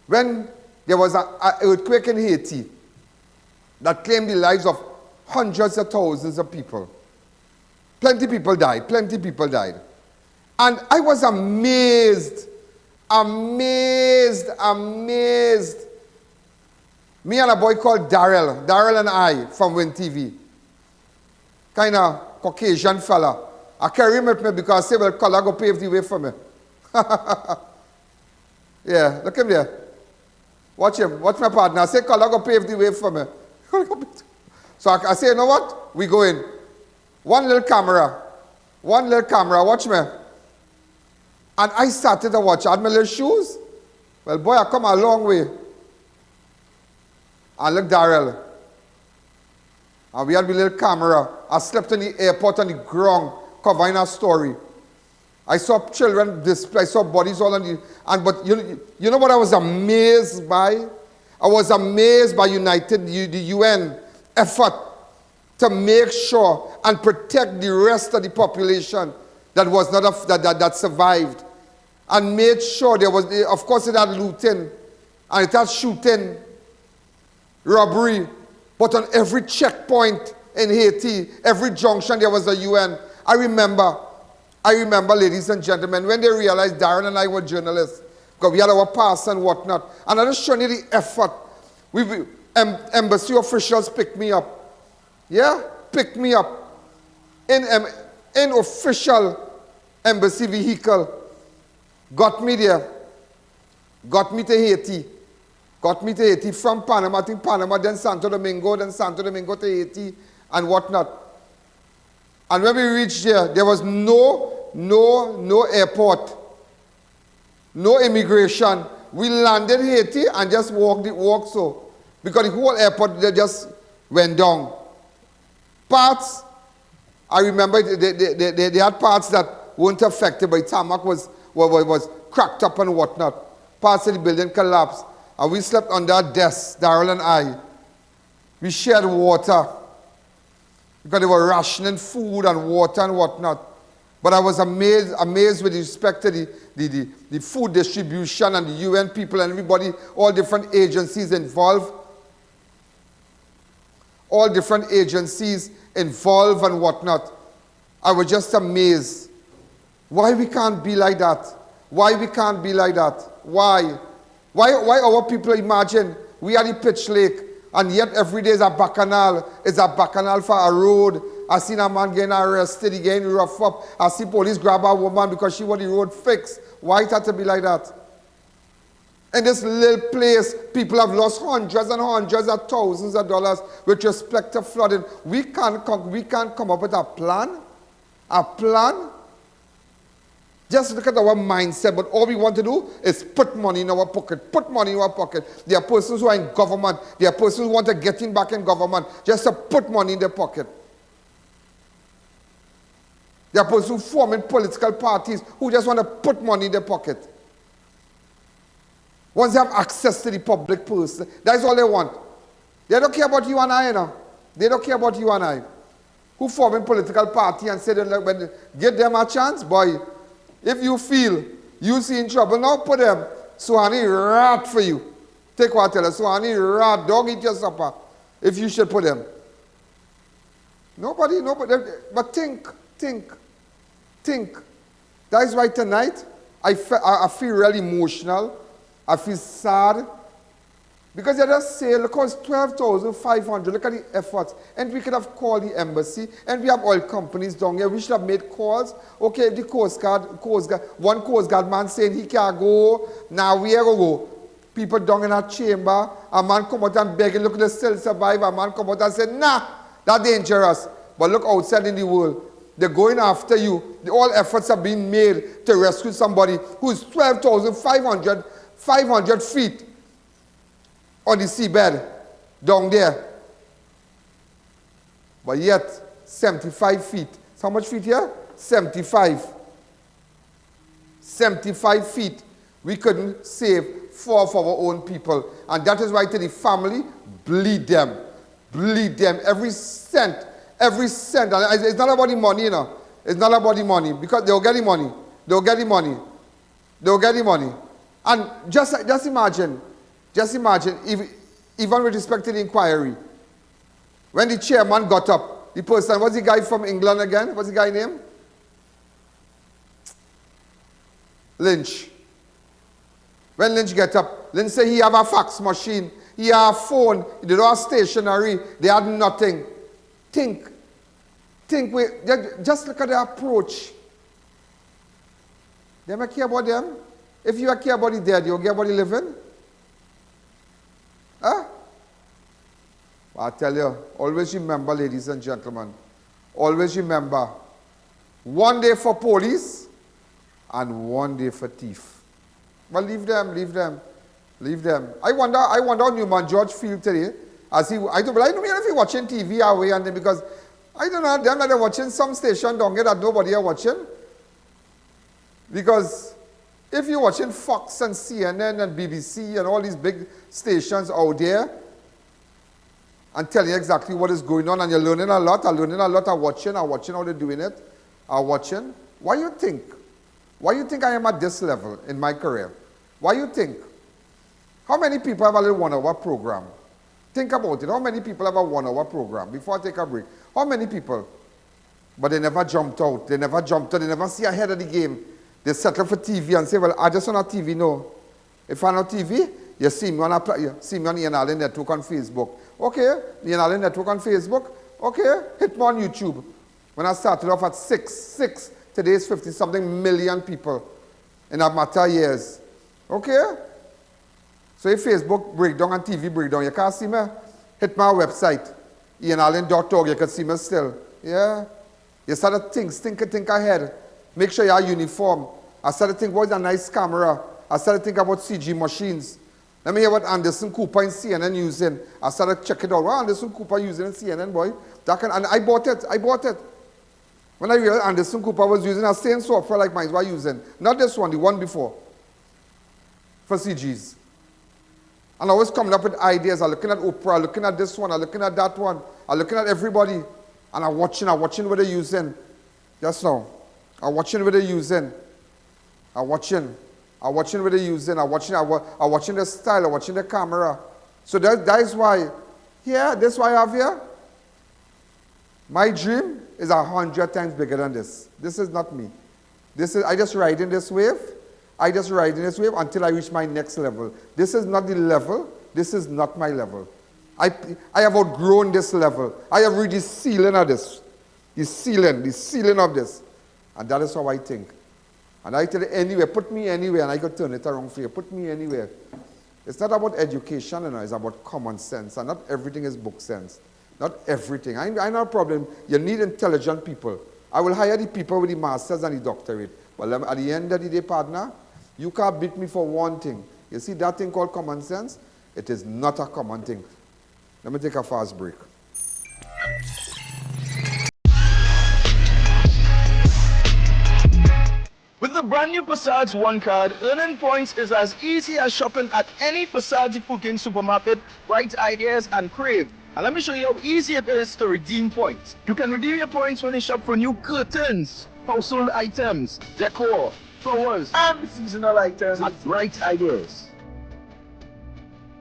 when there was an earthquake in Haiti that claimed the lives of hundreds of thousands of people. Plenty people died. And I was amazed. Me and a boy called Daryl and I from Win TV. Kind of Caucasian fella. I carry him with me because I say, well, color go pave the way for me. Yeah, look him there. Watch him. Watch my partner. I say, color go pave the way for me. So I say, you know what? We go in. One little camera. Watch me. And I started to watch. I had my little shoes. Well, boy, I come a long way. And look, Daryl. And we had my little camera. I slept in the airport on the ground, covering a story. I saw children display, I saw bodies all on the... But you know what I was amazed by? I was amazed by the UN effort to make sure and protect the rest of the population that was not that survived, and made sure there was, of course, it had looting and it had shooting, robbery, but on every checkpoint in Haiti, every junction, there was a UN. I remember, ladies and gentlemen, when they realized Darren and I were journalists, because we had our pass and whatnot, and I just showing you the effort. Embassy officials picked me up. Yeah, picked me up in official embassy vehicle. Got me there. Got me to Haiti from Panama. I think Panama, then Santo Domingo to Haiti and whatnot. And when we reached there was no airport, no immigration. We landed in Haiti and just walked so. Because the whole airport, they just went down. Parts, I remember they had parts that weren't affected, but tarmac was cracked up and whatnot. Parts of the building collapsed. And we slept under a desk, Daryl and I. We shared water. Because they were rationing food and water and whatnot. But I was amazed with respect to the food distribution and the UN people and everybody, all different agencies involved. All different agencies involved and whatnot. I was just amazed. Why we can't be like that? Why we can't be like that? Why? Why our people imagine we are the pitch lake and yet every day is a bacchanal. It's a bacchanal for a road. I seen a man getting arrested, he getting roughed up. I see police grab a woman because she want the road fixed. Why it had to be like that? In this little place, people have lost hundreds and hundreds of thousands of dollars with respect to flooding. We can't come up with a plan. A plan. Just look at our mindset, but all we want to do is put money in our pocket, put money in our pocket. There are persons who are in government. There are persons who want to get in back in government just to put money in their pocket. There are persons who form in political parties who just want to put money in their pocket. Once they have access to the public purse, that's all they want. They don't care about you and I, you know. They don't care about you and I. Who form in political party and say, when give them a chance, boy, if you feel you see in trouble, now put them Swahili rat for you. Take what I tell you, Swahili rat, dog eat your supper, if you should put them. Nobody, but think. That is why tonight, I feel really emotional. I feel sad. Because they just say, look, it's 12,500, look at the efforts. And we could have called the embassy, and we have oil companies down here. We should have made calls. Okay, if the Coast Guard, one Coast Guard man saying he can't go, now where go? People down in a chamber, a man come out and beg, look, they still survive. A man come out and say, nah, that's dangerous. But look outside in the world. They're going after you. All efforts are being made to rescue somebody who is 12,500 feet on the seabed down there. But yet, 75 feet. How much feet here? 75. 75 feet. We couldn't save 4 of our own people. And that is why to the family, bleed them. Bleed them. Every cent. And it's not about the money, you know. It's not about the money, because they'll get the money. They'll get the money. They'll get the money. And just imagine, if, even with respect to the inquiry, when the chairman got up, the person, what's the guy from England again? What's the guy name? Lynch. When Lynch get up, Lynch say he have a fax machine, he have a phone, they don't have stationery, they had nothing. Think, just look at the approach. They don't care about them. If you care about the dead, you care about the living? Huh? I tell you, always remember, ladies and gentlemen, always remember, one day for police and one day for thief. But leave them. I wonder how Newman George feel today. I don't know if he's watching TV away and then, because I don't know, them that they're watching some station down here that nobody are watching. Because if you're watching Fox and CNN and BBC and all these big stations out there and telling you exactly what is going on, and you're learning a lot, I'm watching how they're doing it, I'm watching. Why you think I am at this level in my career? Why you think? How many people have a little 1 hour program? Think about it. How many people have a 1 hour program? Before I take a break. How many people? But they never jumped out. They never see ahead of the game. They settle for TV and say, well, I just want a TV. No. If I'm on TV, you see me on I.A.N Network on Facebook. Okay, I.A.N Network on Facebook. Okay, hit me on YouTube. When I started off at 6, today is 50-something million people in a matter of years. Okay? So if Facebook breakdown and TV breakdown, you can't see me. Hit my website, IANallen.org, you can see me still. Yeah? You start to think ahead. Make sure you are uniform. I started to think, what's a nice camera? I started to think about CG machines. Let me hear what Anderson Cooper in CNN using. I started to check it out. What Anderson Cooper using in CNN, boy? And I bought it. When I realized Anderson Cooper was using a same software like mine, what I using. Not this one, the one before. For CGs. And I was coming up with ideas. I'm looking at Oprah, I'm looking at this one, I'm looking at that one. I'm looking at everybody. And I'm watching what they're using. Just now. I'm watching what they're using. I'm watching what they're using. I'm watching the style. I'm watching the camera. So that is why, that's why I have here. My dream is 100 times bigger than this. This is not me. I just ride in this wave. Until I reach my next level. This is not the level. This is not my level. I have outgrown this level. I have reached the ceiling of this. The ceiling of this. And that is how I think. And I tell you, anywhere, put me anywhere, and I could turn it around for you. Put me anywhere. It's not about education, it's about common sense. And not everything is book sense. Not everything. I know a problem. You need intelligent people. I will hire the people with the masters and the doctorate. But at the end of the day, partner, you can't beat me for one thing. You see that thing called common sense? It is not a common thing. Let me take a fast break. With the brand new Passage One card, earning points is as easy as shopping at any Passage Cooking supermarket, Bright Ideas and Crave. And let me show you how easy it is to redeem points. You can redeem your points when you shop for new curtains, household items, decor, flowers, and seasonal items at Bright Ideas.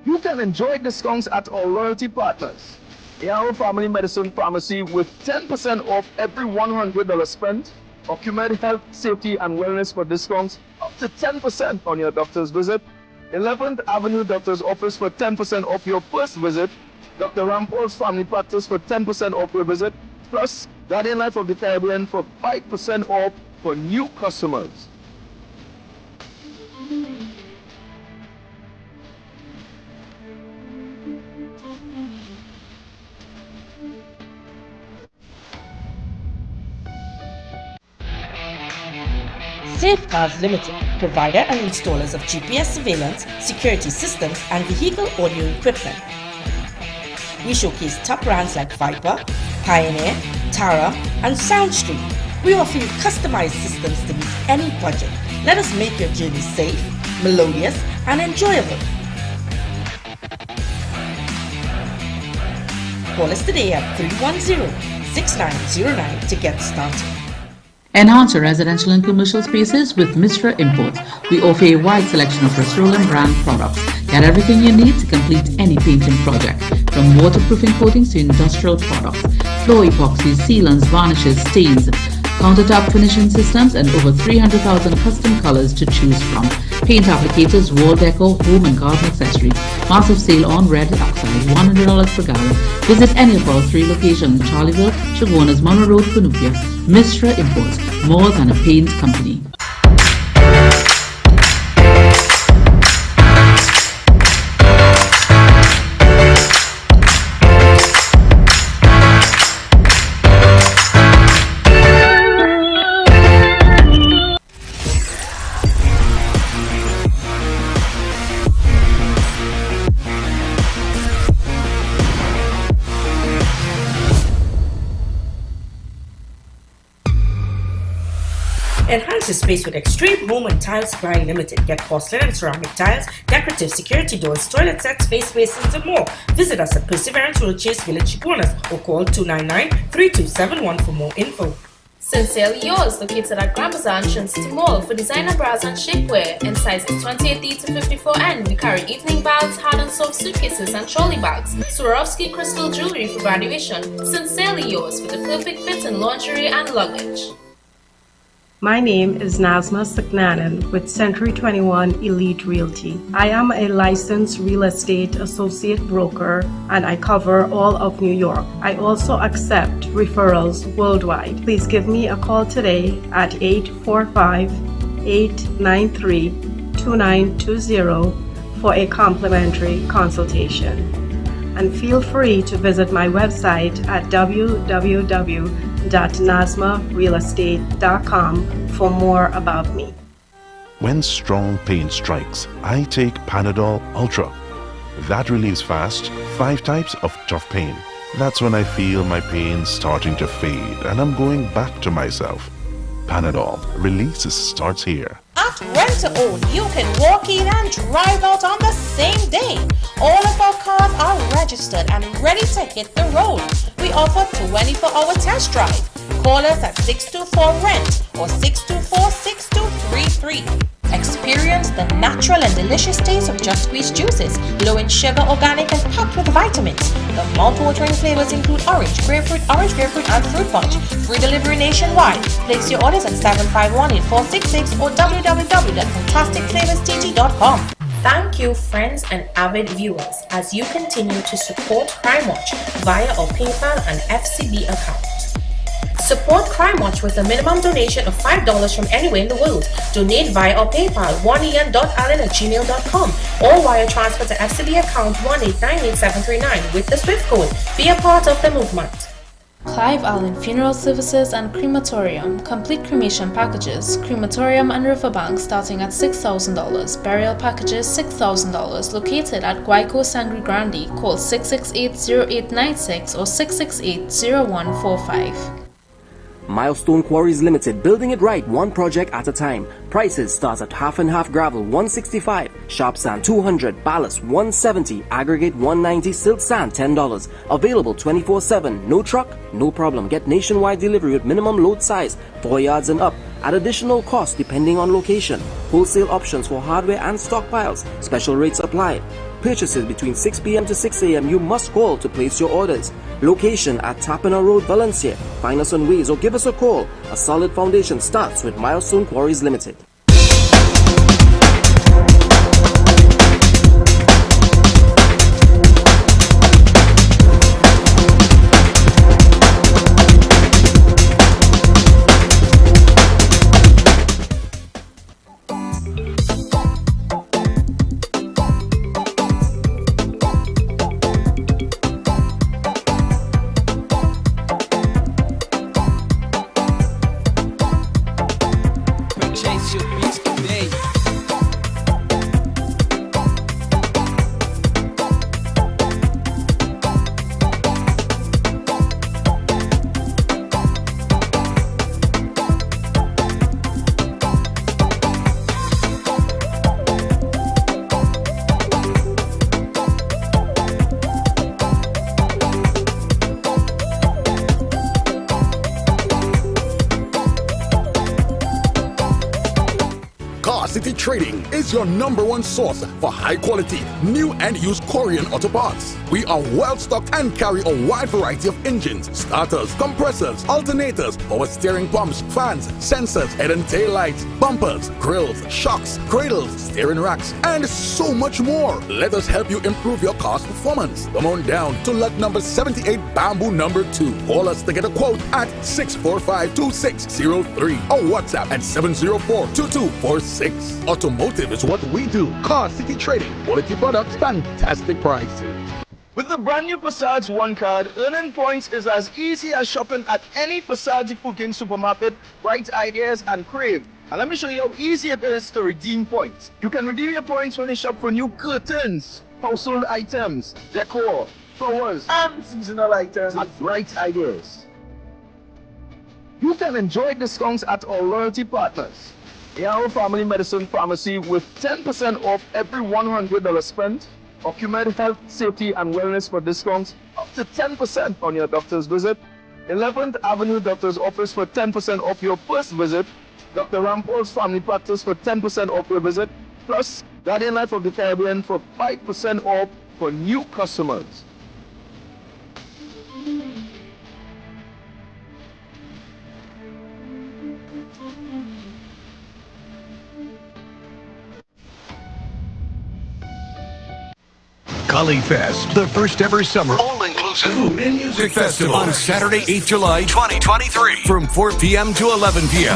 You can enjoy discounts at our loyalty partners. A.I.N Family Medicine Pharmacy with 10% off every $100 spent. Ocumed Health, Safety and Wellness for discounts up to 10% on your doctor's visit. 11th Avenue Doctor's Office for 10% off your first visit. Dr. Rampol's Family Practice for 10% off your visit. Plus, Guardian Life of the Caribbean for 5% off for new customers. Safeguards Limited, provider and installers of GPS surveillance, security systems, and vehicle audio equipment. We showcase top brands like Viper, Pioneer, Tara, and Soundstream. We offer you customized systems to meet any budget. Let us make your journey safe, melodious, and enjoyable. Call us today at 310-6909 to get started. Enhance your residential and commercial spaces with Mistra Imports. We offer a wide selection of Rust-Rollin brand products. Get everything you need to complete any painting project, from waterproofing coatings to industrial products, floor epoxies, sealants, varnishes, stains, countertop finishing systems, and over 300,000 custom colors to choose from. Paint applicators, wall decor, home and garden accessories. Massive sale on red oxide, $100 per gallon. Visit any of our 3 locations in Charleville, Chaguanas, Monroe Road, Cunupia. Mistra Imports, more than a paint company. Enhance your space with Extreme Home and Tile Supply Limited. Get porcelain and ceramic tiles, decorative security doors, toilet sets, face basins, and more. Visit us at Perseverance Road, Chase Village, Chaguanas, or call 299-3271 for more info. Sincerely Yours, located at Grand Bazaar entrance to Mall for designer bras and shapewear in sizes 28D to 54N. We carry evening bags, hard and soft suitcases, and trolley bags. Swarovski crystal jewelry for graduation. Sincerely Yours, for the perfect fit in lingerie and luggage. My name is Nazma Saknanan with Century 21 Elite Realty. I am a licensed real estate associate broker and I cover all of New York. I also accept referrals worldwide. Please give me a call today at 845-893-2920 for a complimentary consultation. And feel free to visit my website at www.nazmarealestate.com for more about me. When strong pain strikes, I take Panadol Ultra. That relieves fast 5 types of tough pain. That's when I feel my pain starting to fade and I'm going back to myself. Panadol, release starts here. At Rent to Own, you can walk in and drive out on the same day. All of our cars are registered and ready to hit the road. We offer 24-hour test drive. Call us at 624-RENT or 624-6233. Experience the natural and delicious taste of Just Squeezed juices, low in sugar, organic, and packed with vitamins. The mouth-watering flavors include orange grapefruit, and fruit punch. Free delivery nationwide. Place your orders at 751-8466 or www.fantasticflavorstt.com. Thank you, friends and avid viewers, as you continue to support Crime Watch via our PayPal and FCB account. Support Crime Watch with a minimum donation of $5 from anywhere in the world. Donate via our PayPal 1ian.allen@gmail.com or wire transfer to FCB account 1898739 with the SWIFT code. Be a part of the movement. Clive Allen Funeral Services and Crematorium. Complete cremation packages, crematorium and riverbank starting at $6,000. Burial packages $6,000. Located at Guayco Sangre Grande. Call 668-0896 or 668-0145. Milestone Quarries Limited, building it right, one project at a time. Prices start at half and half gravel $165, sharp sand $200, ballast $170, aggregate $190, silt sand $10. Available 24/7. No truck, no problem. Get nationwide delivery with minimum load size 4 yards and up at additional cost depending on location. Wholesale options for hardware and stockpiles. Special rates apply. Purchases between 6 p.m. to 6 a.m. You must call to place your orders. Location at Tapena Road, Valencia. Find us on Waze or give us a call. A solid foundation starts with Milestone Quarries Limited. Chase your City Trading is your #1 source for high quality, new and used Korean auto parts. We are well stocked and carry a wide variety of engines, starters, compressors, alternators, power steering pumps, fans, sensors, head and tail lights, bumpers, grills, shocks, cradles, steering racks, and so much more. Let us help you improve your car's performance. Come on down to lot number 78 Bamboo number 2. Call us to get a quote at 645-2603 or WhatsApp at 704-2246. Automotive is what we do. Car City Trading. Quality products, fantastic prices. With the brand new Passage One card, earning points is as easy as shopping at any Passage Booking supermarket, Bright Ideas and Crave. And let me show you how easy it is to redeem points. You can redeem your points when you shop for new curtains, household items, decor, flowers, and seasonal items at Bright Ideas. You can enjoy discounts at our loyalty partners. A.A.N Family Medicine Pharmacy with 10% off every $100 spent. Ocumed Health, Safety and Wellness for discounts up to 10% on your doctor's visit. 11th Avenue Doctor's Office for 10% off your first visit. Dr. Rampol's Family Practice for 10% off your visit. Plus, Guardian Life of the Caribbean for 5% off for new customers. Cully Fest, the first ever summer all-inclusive food and music festival on Saturday, 8th July, 2023, from 4 p.m. to 11 p.m.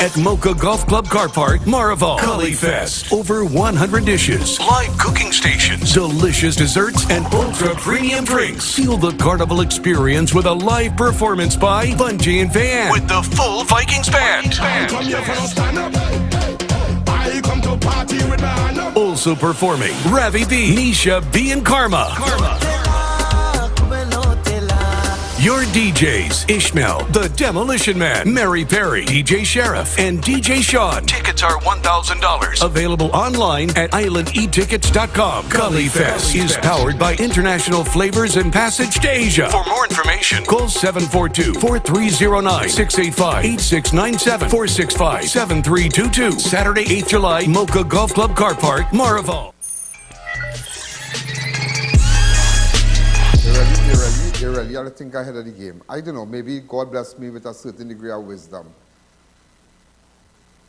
at Mocha Golf Club Car Park, Maraval. Cully Fest, over 100 dishes, live cooking stations, delicious desserts, and ultra-premium drinks. Feel the carnival experience with a live performance by Bungie and I.A.N with the full Vikings band. Also performing Ravi B, Nisha B, and Karma. Your DJs, Ishmael, The Demolition Man, Mary Perry, DJ Sheriff, and DJ Sean. Tickets are $1,000. Available online at islandetickets.com. Cully Fest is powered by International Flavors and Passage to Asia. For more information, call 742-4309, 685-8697, 465-7322. Saturday, 8th July, Mocha Golf Club Car Park, Maraval. You really ought to think ahead of the game. I don't know, maybe God blessed me with a certain degree of wisdom.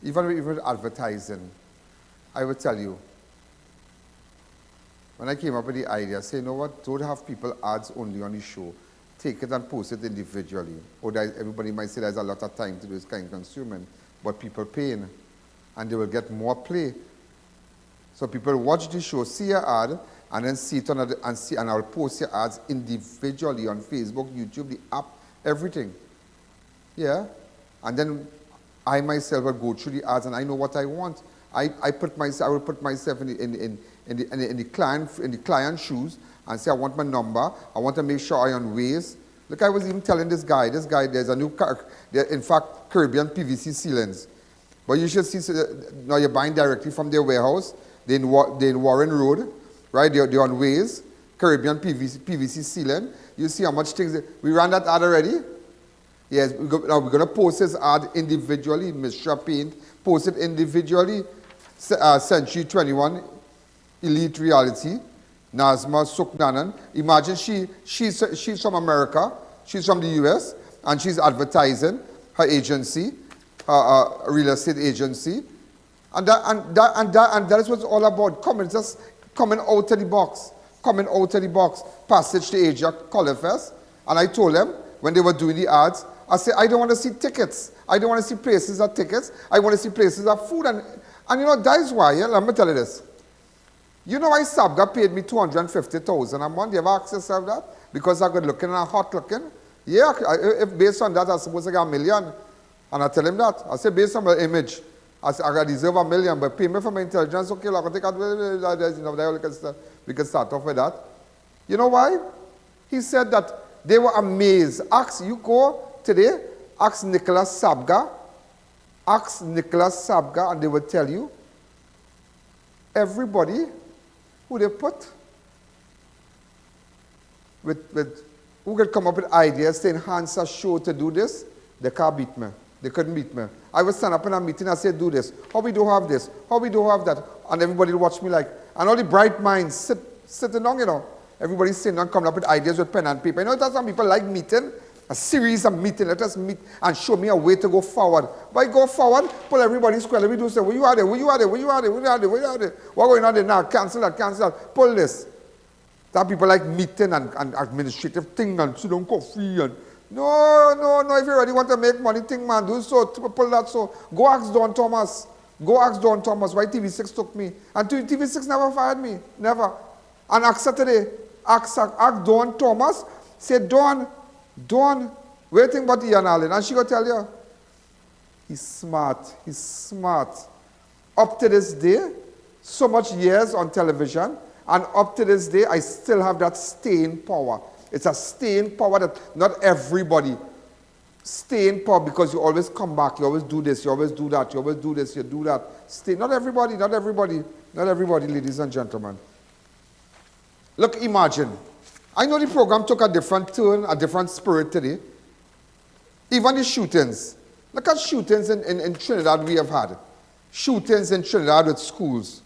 Even with advertising, I would tell you, when I came up with the idea, say, you know what, don't have people ads only on the show. Take it and post it individually. Or everybody might say there's a lot of time to do this kind of consuming, but people paying, and they will get more play. So people watch the show, see your ad, and then see it on and I'll post your ads individually on Facebook, YouTube, the app, everything. Yeah? And then I myself will go through the ads and I know what I want. I will put myself in the client shoes and say I want my number, I want to make sure I on Waze. Look, I was even telling this guy, there's a new car, in fact, Caribbean PVC sealants. But you should see, now you're buying directly from their warehouse, they're in Warren Road. Right, they're on Waze, Caribbean PVC sealant. You see how much things, we ran that ad already? Yes, now we're going to post this ad individually, Mr. Paint, post it individually. Century 21, Elite Reality, Nazma Suknanan. Imagine she's from America, she's from the US, and she's advertising her agency, her real estate agency. And that is what it's all about. Coming out of the box, Passage to Asia, Cully Fest. And I told them, when they were doing the ads, I said, I don't want to see tickets. I don't want to see places of tickets. I want to see places of food. And you know, that is why, yeah, let me tell you this. You know why Sabga paid me $250,000 a month? You ever asked yourself that? Because I got looking and hot looking? Yeah, if based on that, I supposed to get $1 million. And I tell him that. I said, based on my image, I deserve $1 million, but pay me for my intelligence. Okay, I can take out, we can start off with that. You know why? He said that they were amazed. You go today, ask Nicholas Sabga, and they will tell you everybody who they put with who could come up with ideas to enhance a show to do this, they can't beat me. They couldn't meet me. I would stand up in a meeting and say, do this. How we do have this? How we do have that? And everybody would watch me like, and all the bright minds sitting down, you know. Everybody's sitting down, coming up with ideas with pen and paper. You know, that's some people like meeting, a series of meetings. Let us meet and show me a way to go forward. By go forward, pull everybody square. Let me do say, where you are there? Where you are there? Where you are there? Where you are there? Where you are there? What going on there now? Cancel that, cancel that. Pull this. That people like meeting and administrative thing and sit down coffee and no, if you really want to make money, think man, do so, pull that so. Go ask Don Thomas. Go ask Don Thomas why TV6 took me. And TV6 never fired me. Never. And ask Saturday, ask Don Thomas, say, Don, what do you think about I.A.N. Allen? And she go tell you, he's smart. Up to this day, so much years on television, and up to this day, I still have that staying power. It's a staying power that not everybody. Staying power because you always come back, you always do this, you always do that, you always do this, you do that. Not everybody, ladies and gentlemen. Look, imagine. I know the program took a different turn, a different spirit today. Even the shootings. Look at shootings in Trinidad we have had. Shootings in Trinidad with schools.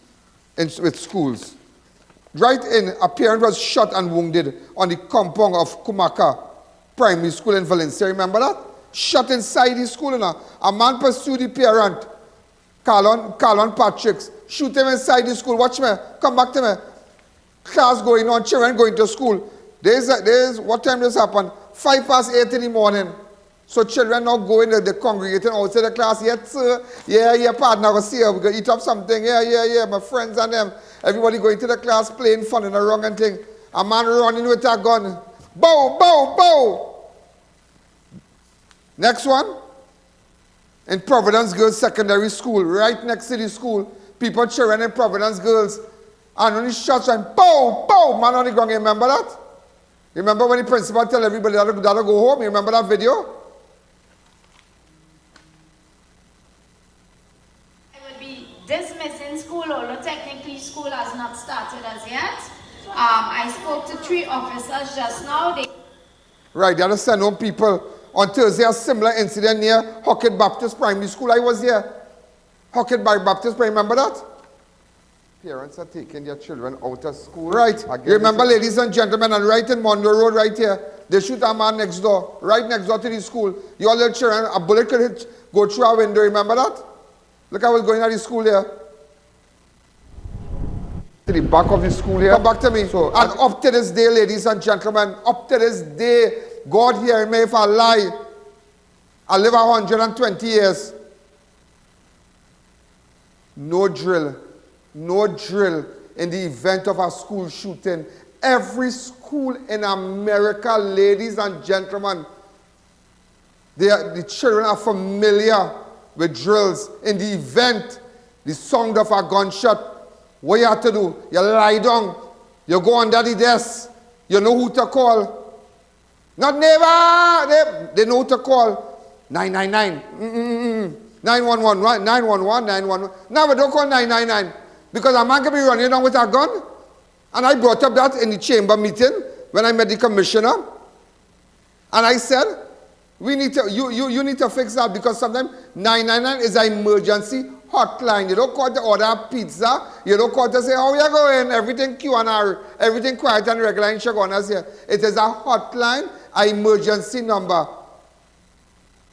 Right in, a parent was shot and wounded on the compound of Kumaka Primary School in Valencia. Remember that? Shot inside the school. You know? A man pursued the parent, Carlon Patrick's. Shoot him inside the school. Watch me. Come back to me. Class going on, children going to school. There's what time this happened? 8:05 in the morning. So children now going, they're congregating outside the class. Yes, sir. Yeah, partner, go see her. We're going to eat up something. Yeah. My friends and them. Everybody going to the class, playing fun in the wrong and thing. A man running with a gun. Bow. Next one. In Providence Girls Secondary School, right next to the school. People children in Providence Girls. And only shots and bow, man on the ground. You remember that? Remember when the principal tell everybody that to go home? You remember that video? Dismissing school, although technically school has not started as yet. I spoke to 3 officers just now. Right, they had to send home people. On Thursday, a similar incident near Hockett Baptist Primary School. I was here. Hockett Baptist Primary, remember that? Parents are taking their children out of school. Right. You remember, ladies and gentlemen, and right in Monroe Road, right here, they shoot a man next door, right next door to the school. Your little children, a bullet could go through a window, remember that? Look, I was going at the school here. To the back of the school here. Come back to me. So, and up to this day, ladies and gentlemen, up to this day, God hear me if I lie. I live 120 years. No drill in the event of a school shooting. Every school in America, ladies and gentlemen, the children are familiar with drills. In the event, the sound of a gunshot, what you have to do? You lie down, you go under the desk, you know who to call. Not neighbor, they know who to call. 999, 911, right? 911. Now we don't call 999 because a man can be running down with a gun. And I brought up that in the chamber meeting when I met the commissioner. And I said, we need to, you need to fix that because sometimes 999 is an emergency hotline. You don't call to order a pizza. You don't call to say, how you going? Everything Q&R, everything quiet and regular in Chagonas here. It is a hotline, an emergency number.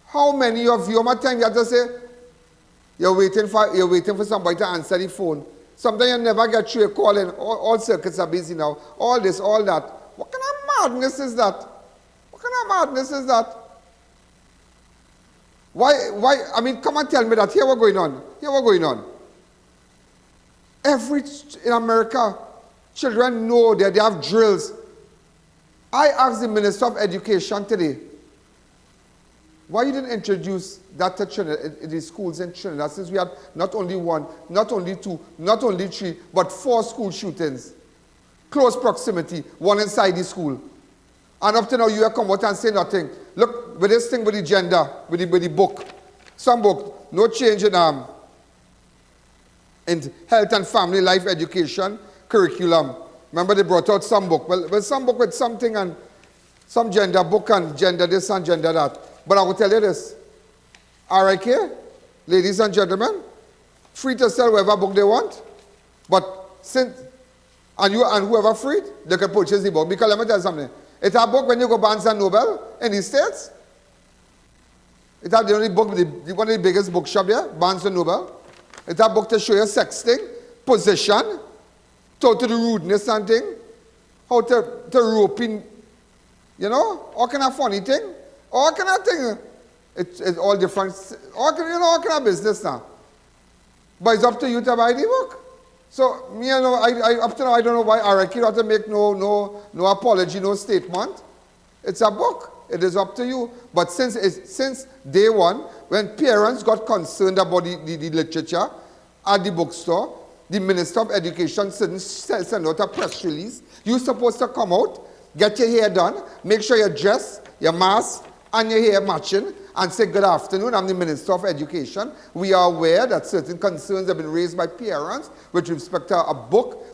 How many of you, my time you have to say, you're waiting for somebody to answer the phone. Sometimes you never get through a call in. All circuits are busy now. All this, all that. What kind of madness is that? What kind of madness is that? Why, I mean, come and tell me that. Here what's going on. In America, children know that they have drills. I asked the Minister of Education today, why you didn't introduce that to Trinidad, in the schools in Trinidad, since we had not only 1, not only 2, not only 3, but 4 school shootings. Close proximity, 1 inside the school. And up to now, you have come out and say nothing. Look, with this thing with the gender, with the book. Some book, no change in health and family life education curriculum. Remember they brought out some book. Well, some book with something and some gender book and gender this and gender that. But I will tell you this. RIK, ladies and gentlemen, free to sell whoever book they want. But since, and whoever free, they can purchase the book. Because let me tell you something. It's a book when you go Barnes & Noble in the States. It's the only book, one of the biggest bookshop there, Barnes & Noble. It's a book to show you sexting, position, total rudeness and thing, how to rope in, you know, all kind of funny thing, all kind of thing. It's all different, all kind of business now. But it's up to you to buy the book. So, me, you know, up to now, I don't know why Araki ought to make no apology, no statement. It's a book. It is up to you. But since day one, when parents got concerned about the literature at the bookstore, the Minister of Education sent out a press release. You're supposed to come out, get your hair done, make sure your dress, your mask, and your hair matching, and say, good afternoon, I'm the Minister of Education. We are aware that certain concerns have been raised by parents with respect to a book,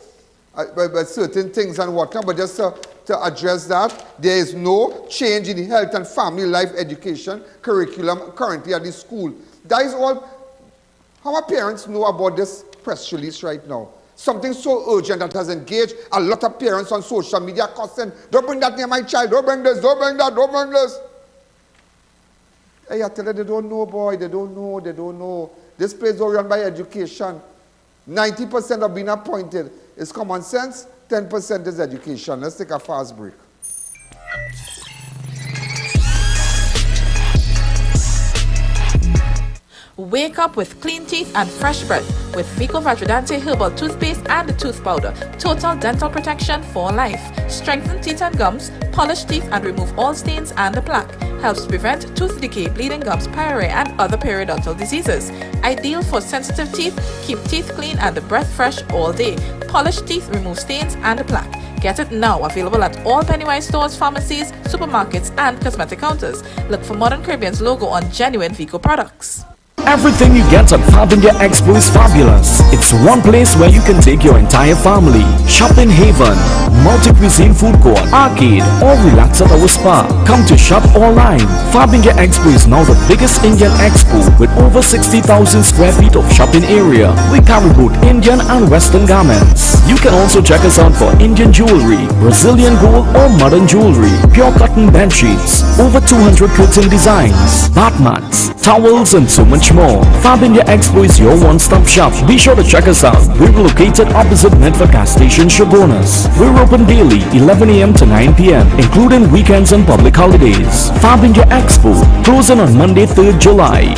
by certain things and whatnot, but just to address that, there is no change in the health and family life education curriculum currently at the school. That is all. How our parents know about this press release right now? Something so urgent that has engaged a lot of parents on social media cussing, don't bring that near my child, don't bring this, don't bring that, don't bring this. Hey, I tell you, they don't know, boy, they don't know. This place is run by education. 90% of being appointed is common sense, 10% is education. Let's take a fast break. Wake up with clean teeth and fresh breath with Vico Vagradante Herbal Toothpaste and Tooth Powder. Total dental protection for life. Strengthen teeth and gums, polish teeth and remove all stains and the plaque. Helps prevent tooth decay, bleeding gums, pyorrhea and other periodontal diseases. Ideal for sensitive teeth, keep teeth clean and the breath fresh all day. Polish teeth, remove stains and the plaque. Get it now, available at all Pennywise stores, pharmacies, supermarkets and cosmetic counters. Look for Modern Caribbean's logo on genuine Vico products. Everything you get at Fabindia Expo is fabulous. It's one place where you can take your entire family. Shopping Haven, multi-cuisine food court, arcade, or relax at our spa. Come to shop online. Fabindia Expo is now the biggest Indian expo with over 60,000 square feet of shopping area. We carry both Indian and Western garments. You can also check us out for Indian jewelry, Brazilian gold or modern jewelry, pure cotton bed sheets, over 200 curtain designs, bath mats, towels and so much more. Fabindia Expo is your one-stop shop. Be sure to check us out. We're located opposite Medford Gas Station, Shogunas. We're open daily 11 a.m. to 9 p.m. including weekends and public holidays. Fabindia Expo, closing on Monday 3rd July.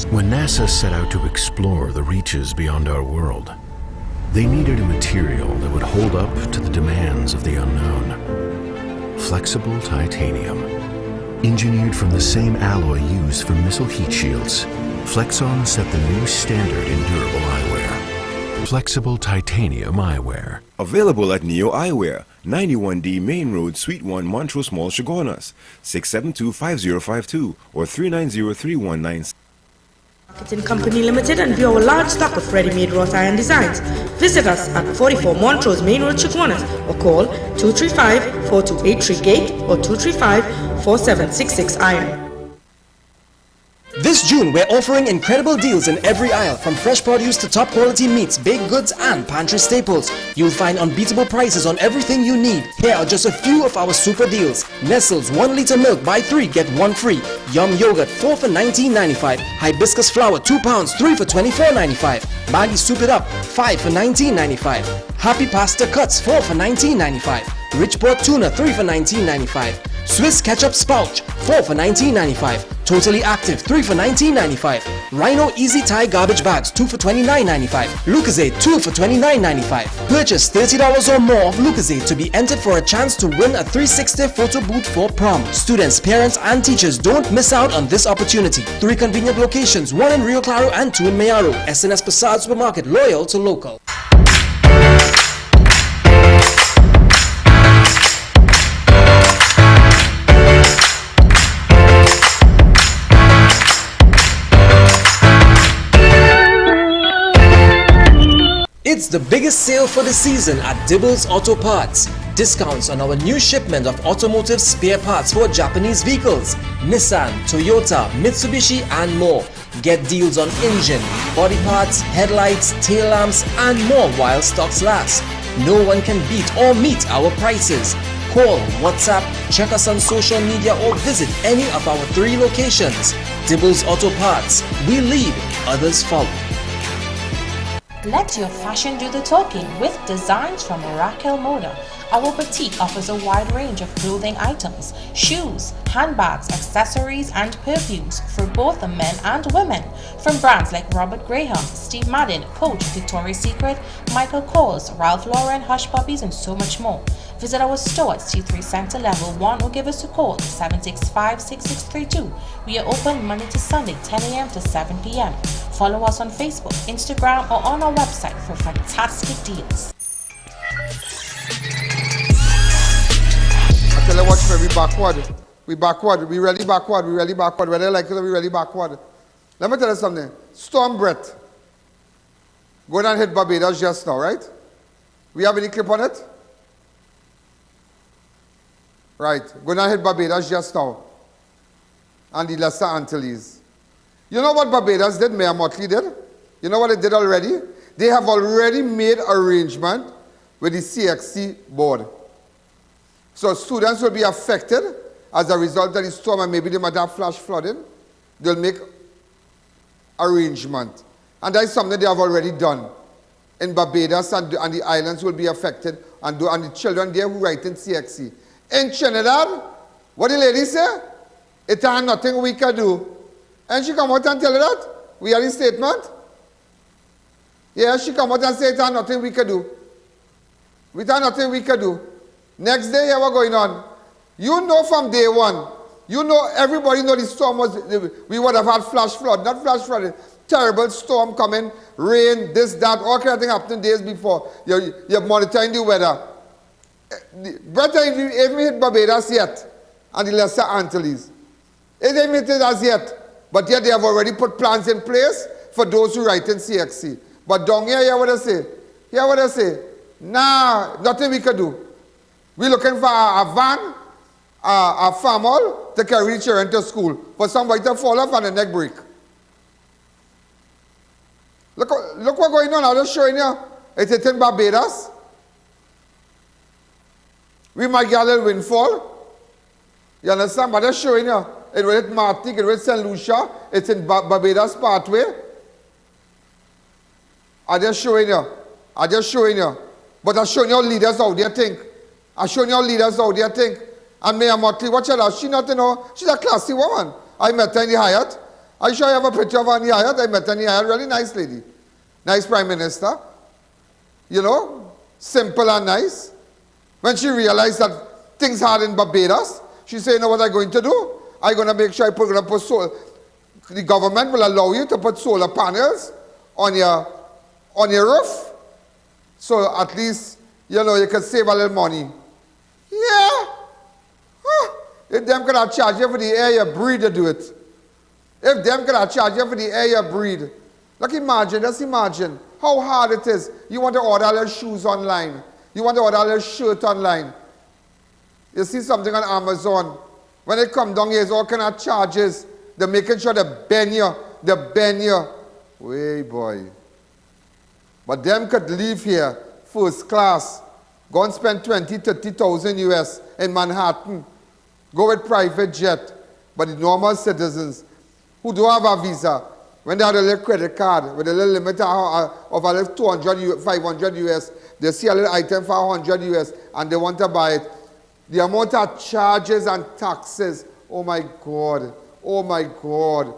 When NASA set out to explore the reaches beyond our world, they needed a material that would hold up to the demands of the unknown. Flexible titanium. Engineered from the same alloy used for missile heat shields, Flexon set the new standard in durable eyewear. Flexible titanium eyewear. Available at Neo Eyewear, 91D Main Road, Suite 1, Montrose Mall, Shogunas, 672-5052 or 390-3196. Marketing Company Limited and view our large stock of ready-made wrought iron designs. Visit us at 44 Montrose Main Road, Shogunas, or call 235-4283 Gate or 235-4766 Iron. This June, we're offering incredible deals in every aisle, from fresh produce to top quality meats, baked goods, and pantry staples. You'll find unbeatable prices on everything you need. Here are just a few of our super deals. Nestle's 1 liter milk, buy 3, get 1 free. Yum yogurt, 4 for $19.95. Hibiscus flour, 2 pounds, 3 for $24.95. Maggi Soup It Up, 5 for $19.95. Happy Pasta Cuts, 4 for $19.95. Richport Tuna, 3 for $19.95. Swiss Ketchup Spouch, 4 for $19.95. Totally Active, 3 for $19.95. Rhino Easy Tie Garbage Bags, 2 for $29.95. Lucozade, 2 for $29.95. Purchase $30 or more of Lucozade to be entered for a chance to win a 360 photo booth for prom. Students, parents, and teachers, don't miss out on this opportunity. 3 convenient locations, 1 in Rio Claro and 2 in Mayaro. SNS Passage Supermarket, loyal to local. It's the biggest sale for the season at Dibbles Auto Parts. Discounts on our new shipment of automotive spare parts for Japanese vehicles, Nissan, Toyota, Mitsubishi and more. Get deals on engine, body parts, headlights, tail lamps and more while stocks last. No one can beat or meet our prices. Call, WhatsApp, check us on social media or visit any of our 3 locations. Dibbles Auto Parts. We lead, others follow. Let your fashion do the talking with designs from Raquel Moda. Our boutique offers a wide range of clothing items, shoes, handbags, accessories, and perfumes for both the men and women. From brands like Robert Graham, Steve Madden, Coach, Victoria's Secret, Michael Kors, Ralph Lauren, Hush Puppies, and so much more. Visit our store at C3 Center Level 1 or give us a call 765-6632. We are open Monday to Sunday 10 a.m. to 7 p.m. Follow us on Facebook, Instagram, or on our website for fantastic deals. I tell you watch me, we backward. We backward. We really backward. We really backward. Whether you like it or we really backward. Let me tell you something. Storm Brett. Going and hit Barbados just now, right? We have any clip on it? Right. Going and hit Barbados just now. And the Lesser Antilles. You know what Barbados did? Mayor Motley did? You know what they did already? They have already made arrangement with the CXC board. So students will be affected as a result of the storm and maybe they might have flash flooding. They'll make arrangement. And that's something they have already done. In Barbados and the islands will be affected and the children there who write in CXC. In Trinidad, what the lady say? It ain't nothing we can do. And she come out and tell you that? We are in statement? Yeah, she come out and say it ain't nothing we can do. It ain't nothing we can do. Next day, here what's going on. You know from day one, you know everybody know the storm was, we would have had flash flood, not flash flood, terrible storm coming, rain, this, that, all kind of thing happening days before. You're monitoring the weather. Brett ain't even hit Barbados yet, and the Lesser Antilles. It ain't even hit it as yet, but yet they have already put plans in place for those who write in CXC. But down here, hear what I say? Hear what I say? Nah, nothing we can do. We're looking for a van, a farmer to carry the children to school. For somebody to fall off and a neck break. Look what's going on. I'm just showing you. It's in Barbados. We might get a little windfall. You understand? But I'm just showing you. It was at Martinique, it was St. Lucia. It's in Barbados Pathway. I'm just showing you. I'm just showing you. But I'm showing you leaders out there think. I'm showing you leaders out there think. And Mayor Motley, watch her out. She not, you know, she's a classy woman. I met her in the Hyatt. I sure I have a picture of her in the Hyatt. I met her in the Hyatt. Really nice lady. Nice Prime Minister. You know, simple and nice. When she realized that things hard in Barbados, she said, you know what I'm going to do? I'm going to make sure put solar. The government will allow you to put solar panels on your roof. So at least, you know, you can save a little money. Yeah. If them could have charged you for the air you breathe to do it. If them could have charged you for the air you breathe. Like imagine, just imagine how hard it is. You want to order all your shoes online. You want to order all your shirt online. You see something on Amazon. When it comes down here, it's all kind of charges. They're making sure they bend you. Way boy. But them could leave here first class. Go and spend 20,000, 30,000 US in Manhattan. Go with private jet. But the normal citizens who don't have a visa, when they have a little credit card with a little limit of a little 200, 500 US, they see a little item for 100 US and they want to buy it. The amount of charges and taxes, oh my God, oh my God,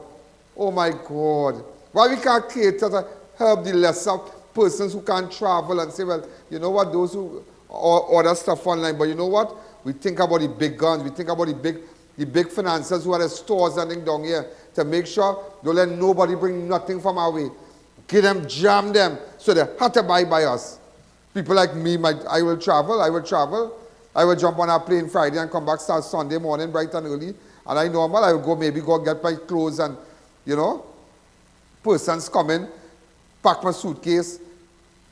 oh my God. Why we can't cater to help the lesser persons who can't travel and say, well, you know what, those who order stuff online, but you know what? We think about the big guns, we think about the big financiers who are the stores and things down here to make sure don't let nobody bring nothing from our way. Get them, jam them, so they have to buy by us. People like me, I will travel. I will jump on a plane Friday and come back start Sunday morning bright and early. And I normal, I will maybe go get my clothes and, you know, persons come in, pack my suitcase,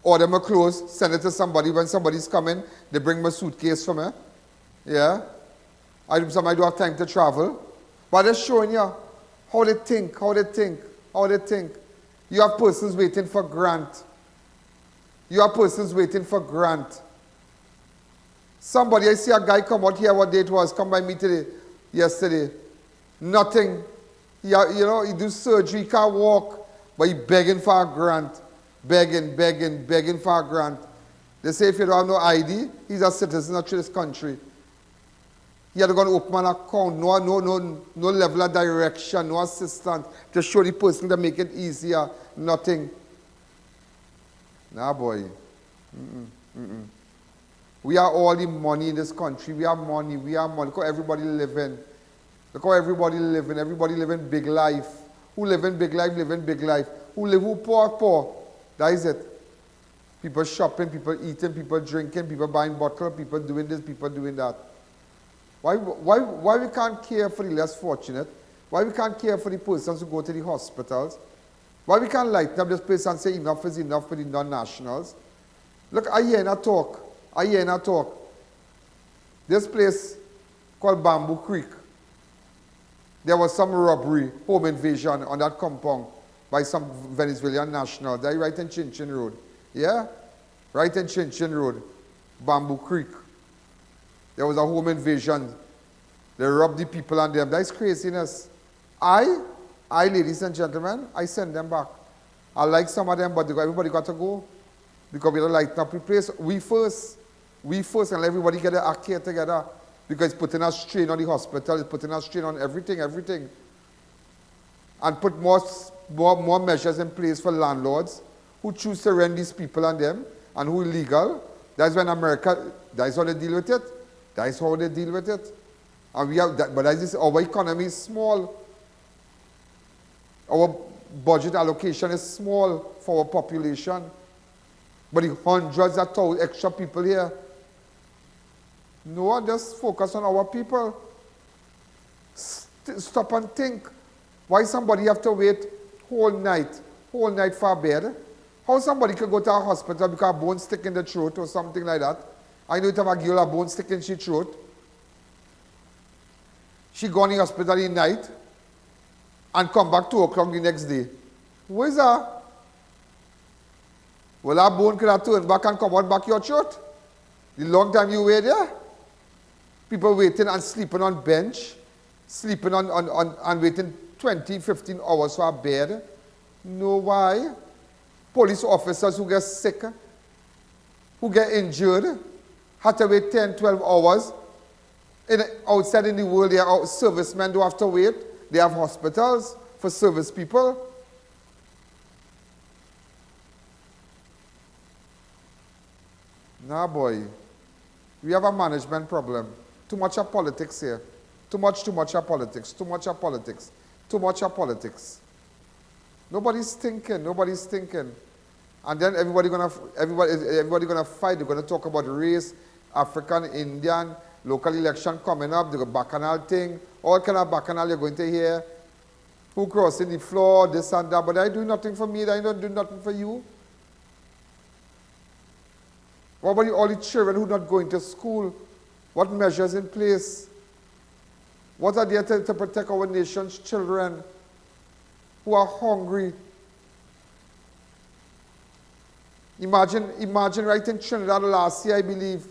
order my clothes, send it to somebody. When somebody's coming, they bring my suitcase for me. Yeah. Somebody don't have time to travel. But they're showing you how they think. You have persons waiting for grant. Somebody, I see a guy come out here, what day it was, come by me yesterday. Nothing. He do surgery, he can't walk, but he begging for a grant. Begging for a grant. They say if you don't have no ID, he's a citizen of this country. He had to go and open an account, no level of direction, no assistance to show the person to make it easier, nothing. Nah, boy. We are all the money in this country. We have money. Look how everybody living. Everybody living big life. Who living big life? Who poor? That is it. People shopping, people eating, people drinking, people buying bottle, people doing this, people doing that. Why we can't care for the less fortunate? Why we can't care for the persons who go to the hospitals? Why we can't lighten up this place and say enough is enough for the non-nationals? Look, I.A.N. talk. This place called Bamboo Creek, there was some robbery, home invasion on that compound by some Venezuelan nationals. They're right in Chin Chin Road. Yeah? Right in Chin Chin Road, Bamboo Creek. There was a home invasion. They robbed the people and them. That's craziness. I, ladies and gentlemen, I send them back. I like some of them, but everybody got to go. Because we don't lighten up the place. We first, and everybody get to act here together. Because it's putting a strain on the hospital, it's putting a strain on everything. And put more measures in place for landlords who choose to rent these people and them, and who illegal. That's when America, that's how they deal with it. And we have that, but as this, our economy is small. Our budget allocation is small for our population. But the hundreds of thousands extra people here. No, just focus on our people. Stop and think. Why somebody have to wait whole night for a bed? How somebody could go to a hospital because a bone stick in the throat or something like that? I know it have a girl, a bone stick in her throat. She go in the hospital in the night and come back 2 o'clock the next day. Who is that? Well, that bone could have turned back and come out back your throat. The long time you wait there. People waiting and sleeping on bench, sleeping on and waiting 20, 15 hours for a bed. No, why? Police officers who get sick, who get injured, had to wait 10, 12 hours. Outside in the world, there are servicemen who have to wait. They have hospitals for service people. Nah, boy. We have a management problem. Too much of politics here. Too much of politics. Nobody's thinking. And then everybody gonna fight. They're gonna talk about race, African, Indian, local election coming up, the bacchanal thing, all kind of bacchanal you're going to hear. Who crossing the floor, this and that, but I do nothing for me, I don't do nothing for you. What about all the children who are not going to school? What measures in place? What are there to protect our nation's children who are hungry? Imagine right in Trinidad last year, I believe,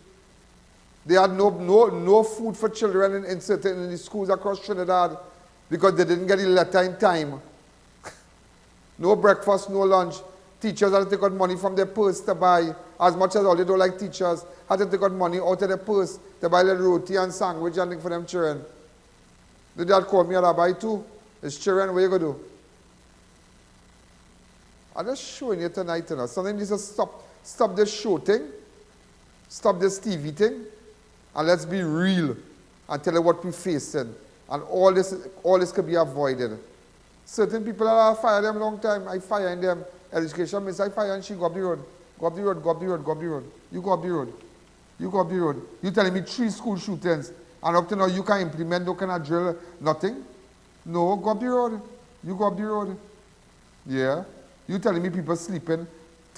they had no food for children in the schools across Trinidad because they didn't get the letter in time. No breakfast, no lunch. Teachers had to take out money from their purse to buy. As much as all they don't like teachers, had to take out money out of their purse to buy little roti and sandwich and thing for them children. The dad called me a rabbi too. His children, what you going to do? I'm just showing you tonight, Something needs to stop this show thing. Stop this TV thing. And let's be real and tell you what we're facing. And all this could be avoided. Certain people I fire them a long time. I fire in them. Education means I fire and she go up the road. Go up the road. You go up the road. You telling me 3 school shootings and up to now you can implement no kind of drill, nothing? No, go up the road. You go up the road. Yeah. You telling me people sleeping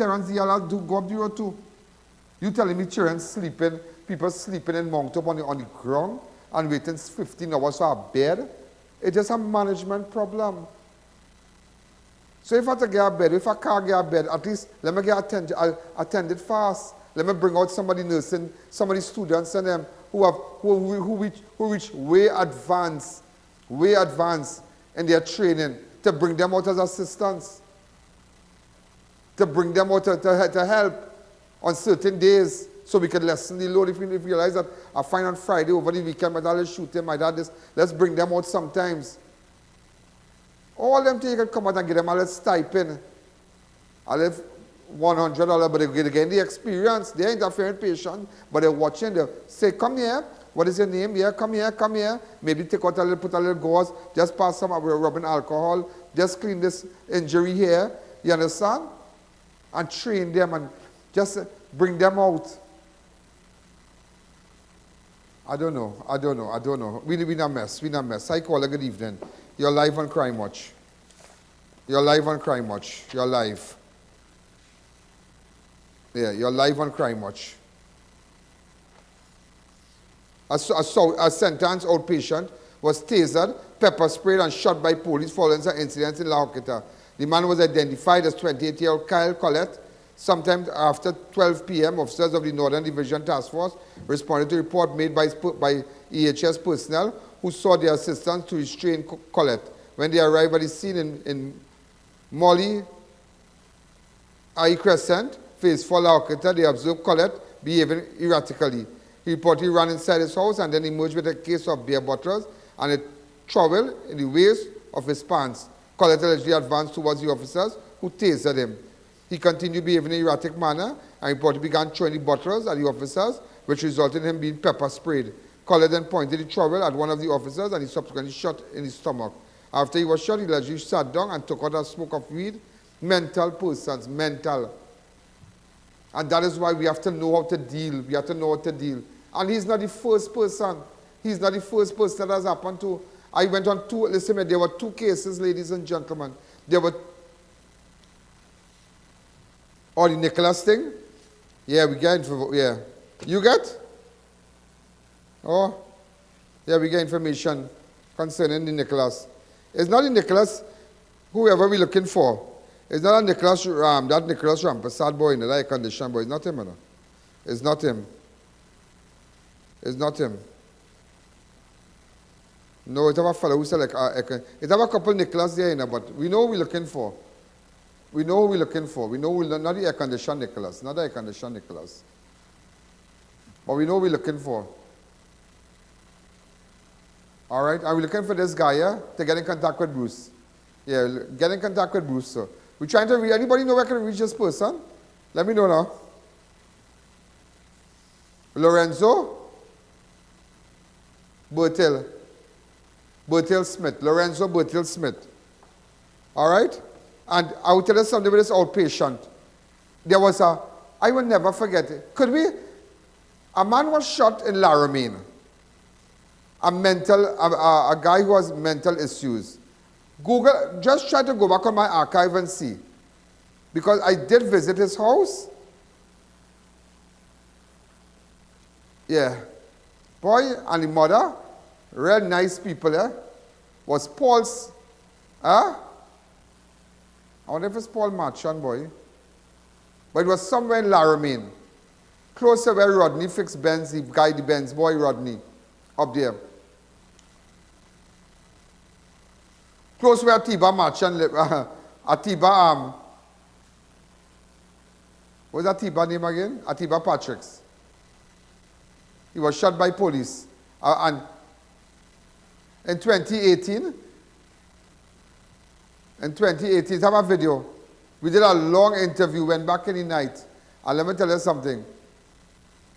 Terrence, y'all do go up the road too. You telling me children sleeping, people sleeping in Mount up on the ground and waiting 15 hours for a bed? It's just a management problem. So if I have to get a bed, if I can't get a bed, at least let me get attended fast. Let me bring out somebody nursing, somebody students and them who reach way advanced in their training to bring them out as assistants, to bring them out to help on certain days so we can lessen the load. If you realize that I find on Friday over the weekend, my dad is shooting, my dad is, let's bring them out sometimes. All them things you can come out and get them a little stipend. I live $100, but they're getting the experience. They're interfering patient, but they're watching. They say, come here. What is your name? Yeah, come here, come here. Maybe take out a little, put a little gauze, just pass some rubbing alcohol, just clean this injury here. You understand? And train them and just bring them out. I don't know. We in a mess. I call a good evening. You're live on Crime Watch. You're live on Crime Watch. You're live. Yeah, you're live on Crime Watch. A sentenced outpatient was tasered, pepper sprayed, and shot by police following an incident in La Joquita. The man was identified as 28-year-old Kyle Collette. Sometime after 12 p.m., officers of the Northern Division Task Force responded to a report made by EHS personnel who saw their assistance to restrain Collette. When they arrived at the scene in Molly I Crescent, phase 4 La Joquita, they observed Collette behaving erratically. He reportedly ran inside his house and then emerged with a case of beer bottles and a trowel in the waist of his pants. Collette allegedly advanced towards the officers who tasered him. He continued behaving in an erratic manner and reportedly began throwing the bottles at the officers, which resulted in him being pepper sprayed. Collette then pointed the trowel at one of the officers and he subsequently shot in his stomach. After he was shot, he allegedly sat down and took out a smoke of weed. Mental persons, mental. And that is why we have to know how to deal. We have to know how to deal. And he's not the first person. He's not the first person that has happened to. I went on two, listen, there were two cases, ladies and gentlemen. There were, the Nicholas thing. Yeah, we get info, yeah. You get? Oh, yeah, we get information concerning the Nicholas. It's not the Nicholas, whoever we're looking for. It's not a Nicholas Ram, that Nicholas Ram, sad boy in the air condition boy. It's not him, you know. It's not him. It's not him. No, it's a fellow who said like, it's have a couple Nicholas there, you know, but we know what we're looking for. We know what we're looking for. We know not the air condition Nicholas, not the air condition Nicholas. But we know what we're looking for. All right, and we're looking for this guy, yeah, to get in contact with Bruce. Yeah, get in contact with Bruce, sir. We're trying to reach, anybody know where I can reach this person? Let me know now. Lorenzo Bertil Smith. Lorenzo Bertil Smith. All right? And I will tell you something with this outpatient. There was I will never forget it. A man was shot in Laramie. A guy who has mental issues. Google, just try to go back on my archive and see. Because I did visit his house. Yeah. Boy and the mother, real nice people, eh? Was Paul's, I wonder if it's Paul Marchand, boy. But it was somewhere in Laramie. Close to where Rodney fixed Benz, the guy, the Benz boy Rodney, up there. Close where Atiba Marchand lived. Atiba, what's Atiba name again? Atiba Patrick's. He was shot by police. And in 2018, I have a video. We did a long interview, went back in the night. And let me tell you something.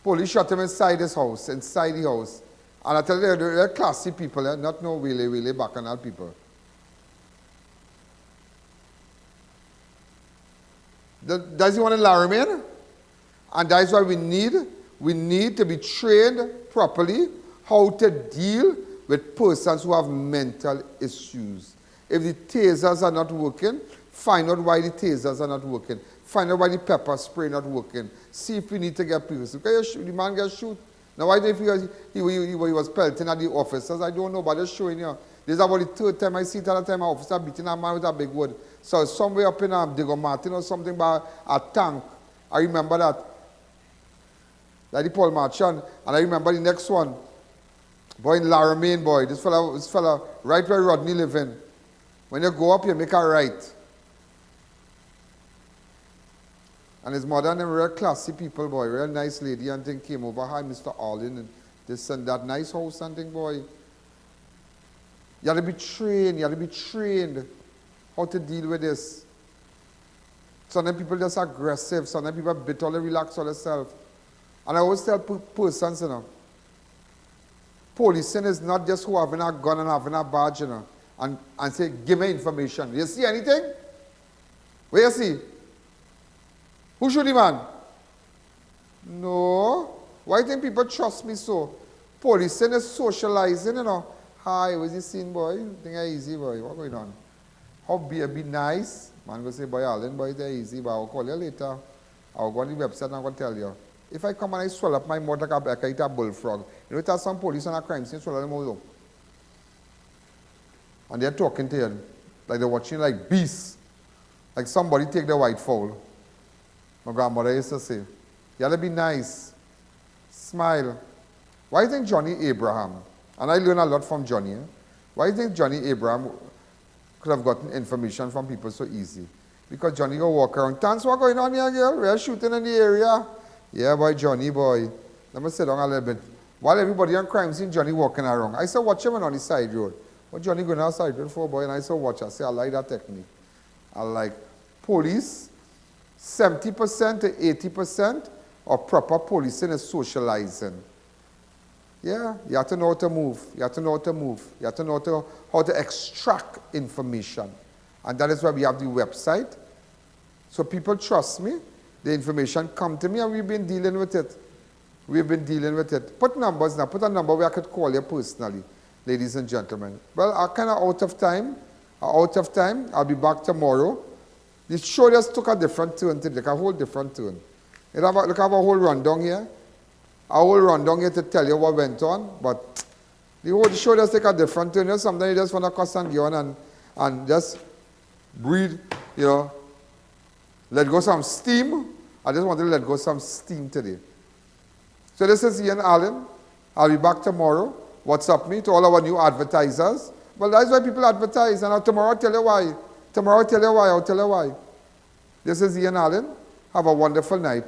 Police shot him inside his house, inside the house. And I tell you, they're classy people, eh? Not no really bacchanal people. Does he want to Laramie? And that's why we need to be trained properly how to deal with persons who have mental issues. If the tasers are not working, find out why the tasers are not working. Find out why the pepper spray not working. See if we need to get people. Because the man gets shoot. Now why do you feel he was pelting at the officers? I don't know, but just showing you. This is about the third time I see it. At the time an officer beating a man with a big wood. So somewhere up in Diego Martin or something by a tank. I remember that. Like the Paul Marchand. And I remember the next one. Boy in Laramie, boy. This fella, right where Rodney live in. When you go up, you make a right. And his mother and them real classy people, boy. Real nice lady and thing came over. Hi, Mr. Allen. And this and that nice house and thing, boy. You have to be trained. You have to be trained how to deal with this. Some of them people just aggressive. Some of them people bitter, they relax on themselves. And I always tell persons, you know, policing is not just who having a gun and having a badge, you know, and say, give me information. You see anything? Where you see? Who shoot the man? No. Why do you think people trust me so? Policing is socializing, you know. Hi, what's the scene, boy? Think it's easy, boy. What's going on? How be nice? Man go say, boy, Allen, boy, it's easy, but I'll call you later. I'll go on the website and I'll tell you. If I come and I swallow up my mouth like I eat a bullfrog, you know, it has some police on a crime scene swallow them out. And they're talking to you. Like they're watching like beasts. Like somebody take the white fowl. My grandmother used to say, you gotta be nice. Smile. Why do you think Johnny Abraham, and I learn a lot from Johnny, why do you think Johnny Abraham could have gotten information from people so easy? Because Johnny go walk around, thanks, what's going on here, girl? We're shooting in the area. Yeah, boy, Johnny, boy. Let me sit down a little bit. While everybody on crime scene, Johnny walking around. I said, watch him on the side road. What Johnny going on the side road for, boy? And I said, watch. I say, I like that technique. I like police. 70% to 80% of proper policing is socializing. Yeah, you have to know how to move. You have to know how to move. You have to know how to extract information. And that is why we have the website. So people trust me. The information come to me and we've been dealing with it. We've been dealing with it. Put numbers now. Put a number where I could call you personally, ladies and gentlemen. Well, I'm kind of out of time. I'll be back tomorrow. The show just took a different turn today, like a whole different turn. Look, I have a whole rundown here. A whole rundown here to tell you what went on, but the whole show just take a different turn. You know, sometimes you just want to cuss and go on and just breathe, you know, let go some steam. I just wanted to let go some steam today. So this is Ian Allen. I'll be back tomorrow. WhatsApp me to all our new advertisers. Well, that's why people advertise, and tomorrow I'll tell you why. I'll tell you why. This is Ian Allen. Have a wonderful night.